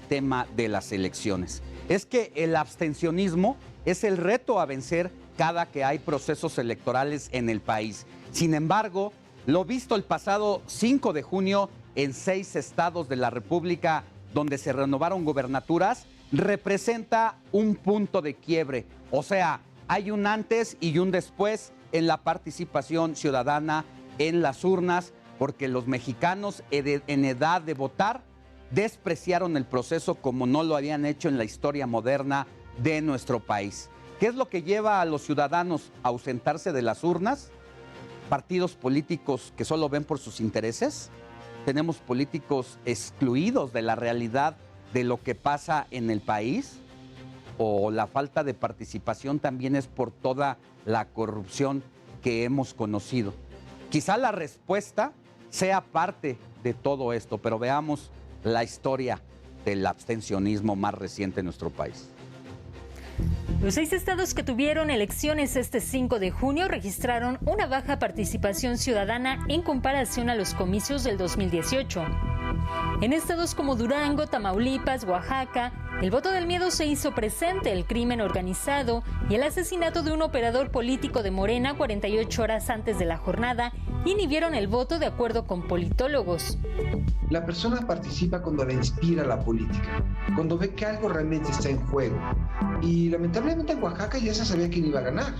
tema de las elecciones. Es que el abstencionismo es el reto a vencer cada que hay procesos electorales en el país. Sin embargo, lo visto el pasado 5 de junio en 6 estados de la República donde se renovaron gobernaturas, representa un punto de quiebre. O sea, hay un antes y un después en la participación ciudadana en las urnas, porque los mexicanos en edad de votar despreciaron el proceso como no lo habían hecho en la historia moderna de nuestro país. ¿Qué es lo que lleva a los ciudadanos a ausentarse de las urnas? Partidos políticos que solo ven por sus intereses. Tenemos políticos excluidos de la realidad de lo que pasa en el país. O la falta de participación también es por toda la corrupción que hemos conocido. Quizá la respuesta sea parte de todo esto, pero veamos la historia del abstencionismo más reciente en nuestro país. Los 6 estados que tuvieron elecciones este 5 de junio registraron una baja participación ciudadana en comparación a los comicios del 2018. En estados como Durango, Tamaulipas, Oaxaca, el voto del miedo se hizo presente, el crimen organizado y el asesinato de un operador político de Morena 48 horas antes de la jornada inhibieron el voto, de acuerdo con politólogos. La persona participa cuando le inspira la política, cuando ve que algo realmente está en juego. Y lamentablemente en Oaxaca ya se sabía quién iba a ganar.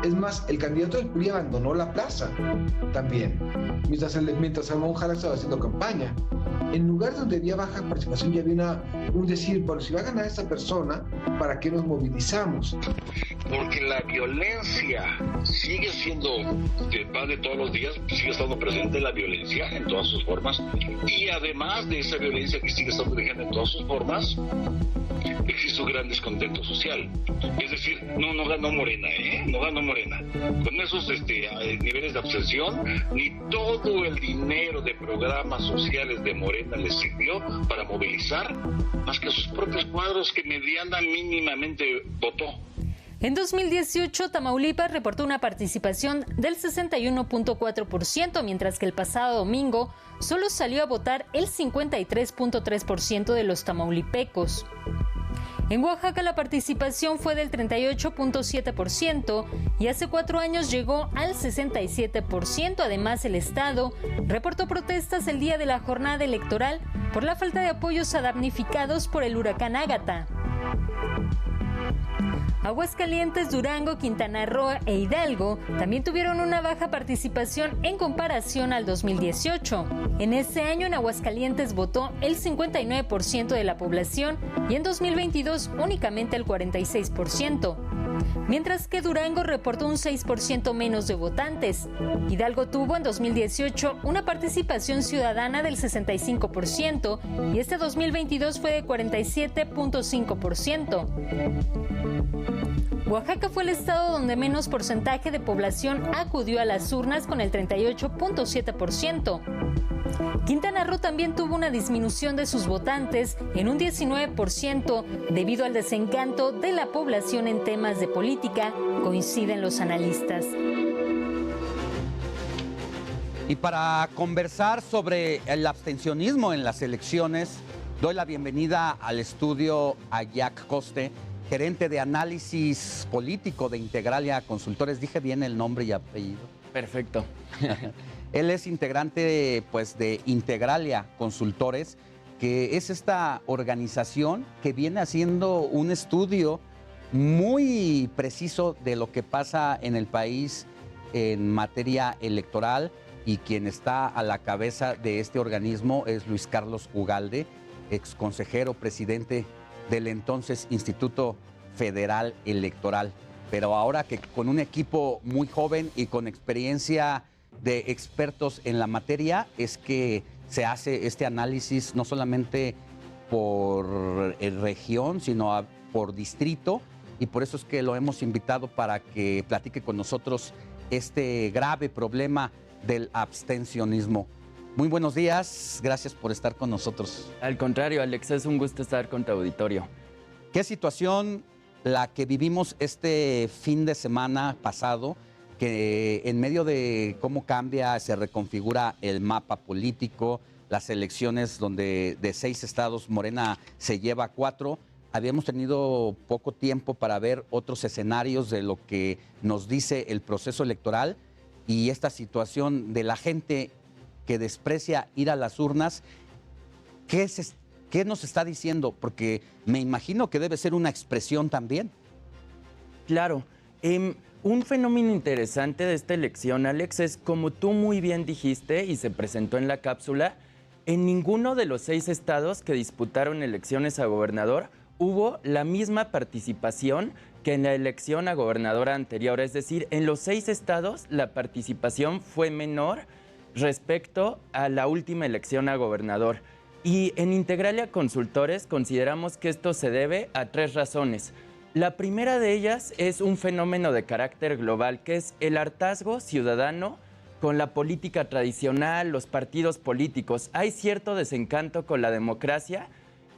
Es más, el candidato del PRI abandonó la plaza también, mientras Salomón Jara estaba haciendo campaña. En lugares donde había baja participación ya había un decir, bueno, si va a ganar esta persona, ¿para qué nos movilizamos? Porque la violencia sigue siendo de pan de todos los días, sigue estando presente la violencia en todas sus formas, y además de esa violencia que sigue estando vigente en todas sus formas, existe un gran descontento social. Es decir, no ganó Morena, no ganó Morena. Con esos niveles de abstención, ni todo el dinero de programas sociales de Morena les sirvió para movilizar más que a sus propios cuadros que Mediana mínimamente votó. En 2018, Tamaulipas reportó una participación del 61.4%, mientras que el pasado domingo solo salió a votar el 53.3% de los tamaulipecos. En Oaxaca la participación fue del 38.7% y hace 4 años llegó al 67%. Además, el estado reportó protestas el día de la jornada electoral por la falta de apoyos a damnificados por el huracán Ágata. Aguascalientes, Durango, Quintana Roo e Hidalgo también tuvieron una baja participación en comparación al 2018. En ese año en Aguascalientes votó el 59% de la población y en 2022 únicamente el 46%. Mientras que Durango reportó un 6% menos de votantes. Hidalgo tuvo en 2018 una participación ciudadana del 65% y este 2022 fue de 47.5%. Oaxaca fue el estado donde menos porcentaje de población acudió a las urnas, con el 38.7%. Quintana Roo también tuvo una disminución de sus votantes en un 19% debido al desencanto de la población en temas de política, coinciden los analistas. Y para conversar sobre el abstencionismo en las elecciones, doy la bienvenida al estudio a Jack Coste, gerente de análisis político de Integralia Consultores. ¿Dije bien el nombre y apellido? Perfecto. Él es integrante pues, de Integralia Consultores, que es esta organización que viene haciendo un estudio muy preciso de lo que pasa en el país en materia electoral, y quien está a la cabeza de este organismo es Luis Carlos Ugalde, ex consejero presidente del entonces Instituto Federal Electoral. Pero ahora que con un equipo muy joven y con experiencia de expertos en la materia, es que se hace este análisis no solamente por región, sino por distrito, y por eso es que lo hemos invitado para que platique con nosotros este grave problema del abstencionismo. Muy buenos días, gracias por estar con nosotros. Al contrario, Alex, es un gusto estar con tu auditorio. ¿Qué situación la que vivimos este fin de semana pasado, que en medio de cómo cambia, se reconfigura el mapa político, las elecciones donde de 6 estados Morena se lleva 4, habíamos tenido poco tiempo para ver otros escenarios de lo que nos dice el proceso electoral, y esta situación de la gente que desprecia ir a las urnas? ¿Qué nos está diciendo? Porque me imagino que debe ser una expresión también. Claro. Un fenómeno interesante de esta elección, Alex, es como tú muy bien dijiste y se presentó en la cápsula, en ninguno de los 6 estados que disputaron elecciones a gobernador hubo la misma participación que en la elección a gobernadora anterior. Es decir, en los 6 estados la participación fue menor respecto a la última elección a gobernador. Y en Integralia Consultores consideramos que esto se debe a 3 razones. La primera de ellas es un fenómeno de carácter global, que es el hartazgo ciudadano con la política tradicional, los partidos políticos. Hay cierto desencanto con la democracia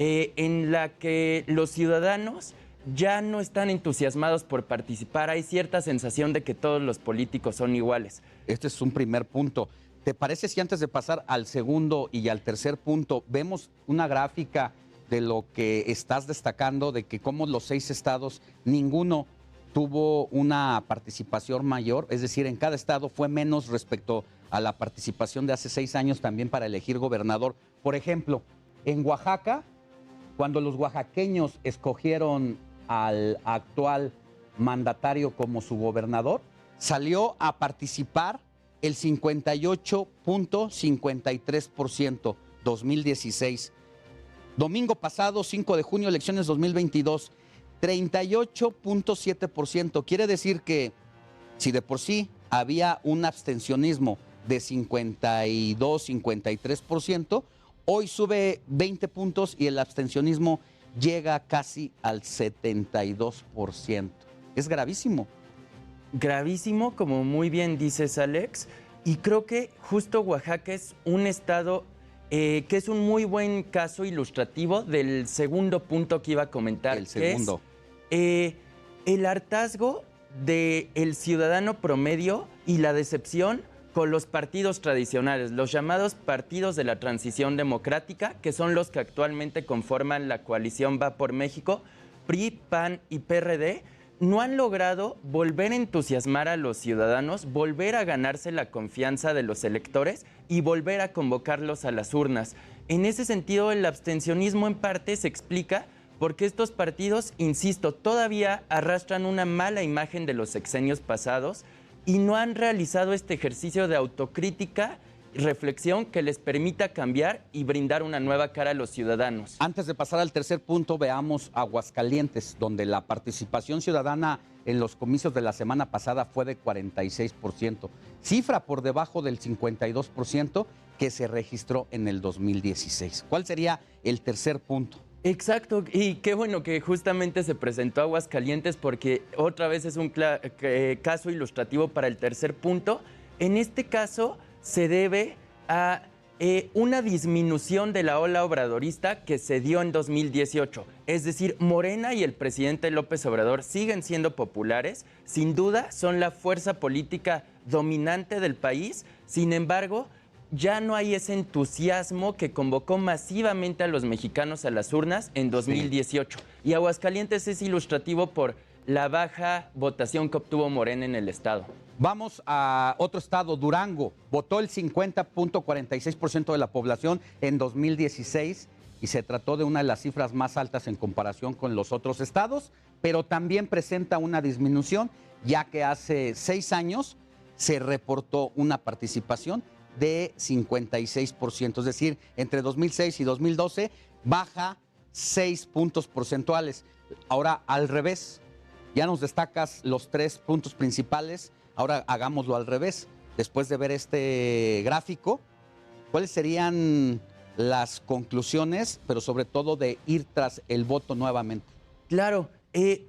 en la que los ciudadanos ya no están entusiasmados por participar. Hay cierta sensación de que todos los políticos son iguales. Este es un primer punto. ¿Te parece si antes de pasar al segundo y al tercer punto, vemos una gráfica de lo que estás destacando, de que como los 6 estados, ninguno tuvo una participación mayor? Es decir, en cada estado fue menos respecto a la participación de hace 6 años también para elegir gobernador. Por ejemplo, en Oaxaca, cuando los oaxaqueños escogieron al actual mandatario como su gobernador, salió a participar el 58.53%, 2016. Domingo pasado, 5 de junio, elecciones 2022, 38.7%. Quiere decir que si de por sí había un abstencionismo de 52, 53%, hoy sube 20 puntos y el abstencionismo llega casi al 72%. Es gravísimo. Gravísimo, como muy bien dices, Alex. Y creo que justo Oaxaca es un estado que es un muy buen caso ilustrativo del segundo punto que iba a comentar. El segundo. Que es el hartazgo del ciudadano promedio y la decepción con los partidos tradicionales, los llamados partidos de la transición democrática, que son los que actualmente conforman la coalición Va por México, PRI, PAN y PRD, no han logrado volver a entusiasmar a los ciudadanos, volver a ganarse la confianza de los electores y volver a convocarlos a las urnas. En ese sentido, el abstencionismo en parte se explica porque estos partidos, insisto, todavía arrastran una mala imagen de los sexenios pasados y no han realizado este ejercicio de autocrítica y reflexión que les permita cambiar y brindar una nueva cara a los ciudadanos. Antes de pasar al tercer punto, veamos Aguascalientes, donde la participación ciudadana en los comicios de la semana pasada fue de 46%, cifra por debajo del 52% que se registró en el 2016. ¿Cuál sería el tercer punto? Exacto, y qué bueno que justamente se presentó Aguascalientes porque otra vez es un caso ilustrativo para el tercer punto. En este caso se debe a una disminución de la ola obradorista que se dio en 2018. Es decir, Morena y el presidente López Obrador siguen siendo populares, sin duda son la fuerza política dominante del país, sin embargo, ya no hay ese entusiasmo que convocó masivamente a los mexicanos a las urnas en 2018. Sí. Y Aguascalientes es ilustrativo por la baja votación que obtuvo Morena en el estado. Vamos a otro estado, Durango. Votó el 50.46% de la población en 2016 y se trató de una de las cifras más altas en comparación con los otros estados, pero también presenta una disminución, ya que hace 6 años se reportó una participación de 56%, es decir, entre 2006 y 2012 baja 6 puntos porcentuales. Ahora al revés, ya nos destacas los 3 puntos principales, ahora hagámoslo al revés. Después de ver este gráfico, ¿cuáles serían las conclusiones, pero sobre todo de ir tras el voto nuevamente? Claro,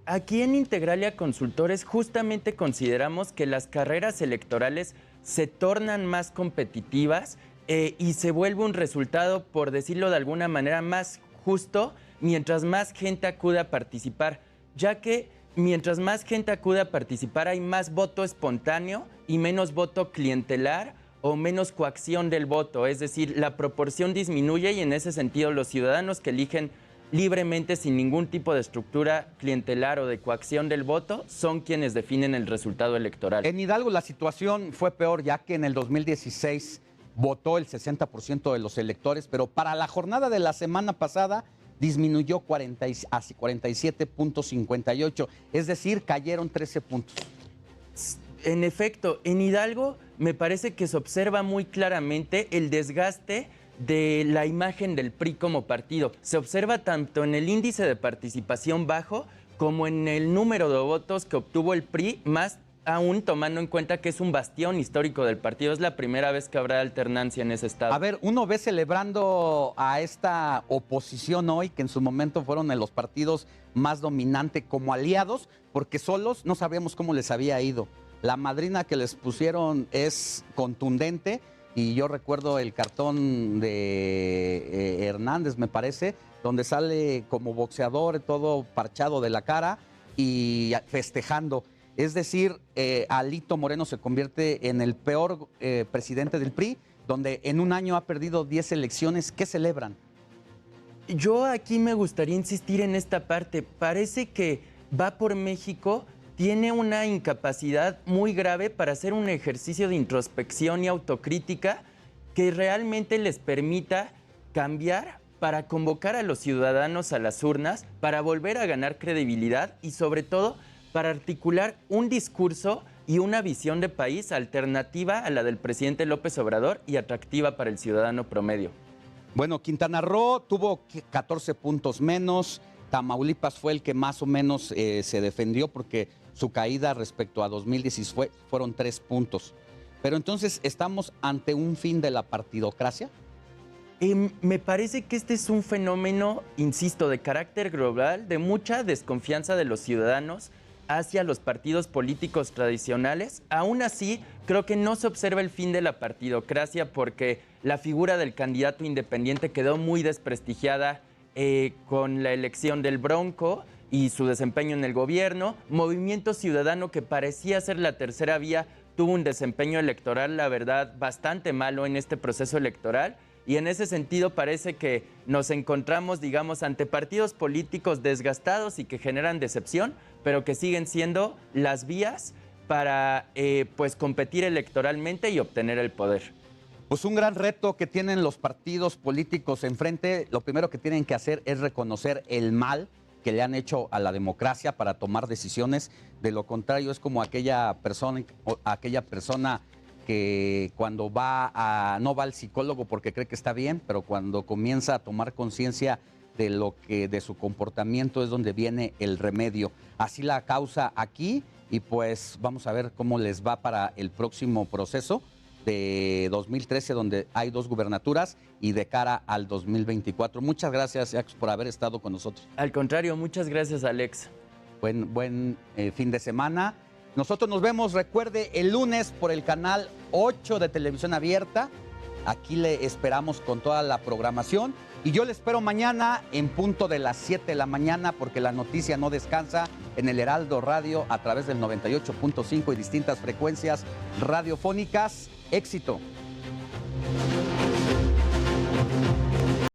aquí en Integralia Consultores justamente consideramos que las carreras electorales se tornan más competitivas y se vuelve un resultado, por decirlo de alguna manera, más justo mientras más gente acude a participar, ya que mientras más gente acude a participar hay más voto espontáneo y menos voto clientelar o menos coacción del voto, es decir, la proporción disminuye y en ese sentido los ciudadanos que eligen libremente sin ningún tipo de estructura clientelar o de coacción del voto son quienes definen el resultado electoral. En Hidalgo la situación fue peor, ya que en el 2016 votó el 60% de los electores, pero para la jornada de la semana pasada disminuyó 47.58, es decir, cayeron 13 puntos. En efecto, en Hidalgo me parece que se observa muy claramente el desgaste de la imagen del PRI como partido. Se observa tanto en el índice de participación bajo como en el número de votos que obtuvo el PRI, más aún tomando en cuenta que es un bastión histórico del partido. Es la primera vez que habrá alternancia en ese estado. A ver, uno ve celebrando a esta oposición hoy, que en su momento fueron de los partidos más dominantes como aliados, porque solos no sabíamos cómo les había ido. La madrina que les pusieron es contundente. Y yo recuerdo el cartón de Hernández, me parece, donde sale como boxeador, todo parchado de la cara y festejando. Es decir, Alito Moreno se convierte en el peor presidente del PRI, donde en un año ha perdido 10 elecciones. ¿Qué celebran? Yo aquí me gustaría insistir en esta parte. Parece que Va por México tiene una incapacidad muy grave para hacer un ejercicio de introspección y autocrítica que realmente les permita cambiar para convocar a los ciudadanos a las urnas, para volver a ganar credibilidad y sobre todo para articular un discurso y una visión de país alternativa a la del presidente López Obrador y atractiva para el ciudadano promedio. Bueno, Quintana Roo tuvo 14 puntos menos, Tamaulipas fue el que más o menos se defendió porque su caída respecto a 2016 fueron 3 puntos. Pero entonces, ¿estamos ante un fin de la partidocracia? Me parece que este es un fenómeno, insisto, de carácter global, de mucha desconfianza de los ciudadanos hacia los partidos políticos tradicionales. Aún así, creo que no se observa el fin de la partidocracia porque la figura del candidato independiente quedó muy desprestigiada con la elección del Bronco y su desempeño en el gobierno. Movimiento Ciudadano, que parecía ser la tercera vía, tuvo un desempeño electoral, la verdad, bastante malo en este proceso electoral. Y en ese sentido parece que nos encontramos, digamos, ante partidos políticos desgastados y que generan decepción, pero que siguen siendo las vías para pues competir electoralmente y obtener el poder. Pues un gran reto que tienen los partidos políticos enfrente. Lo primero que tienen que hacer es reconocer el mal que le han hecho a la democracia para tomar decisiones. De lo contrario, es como aquella persona que cuando no va al psicólogo porque cree que está bien, pero cuando comienza a tomar conciencia de su comportamiento es donde viene el remedio. Así la causa aquí, y pues vamos a ver cómo les va para el próximo proceso de 2013, donde hay 2 gubernaturas, y de cara al 2024. Muchas gracias, Jax, por haber estado con nosotros. Al contrario, muchas gracias, Alex. Buen fin de semana. Nosotros nos vemos, recuerde, el lunes por el canal 8 de Televisión Abierta Aquí le esperamos con toda la programación. Y yo le espero mañana en punto de las 7 de la mañana, porque la noticia no descansa en el Heraldo Radio a través del 98.5 y distintas frecuencias radiofónicas. Éxito.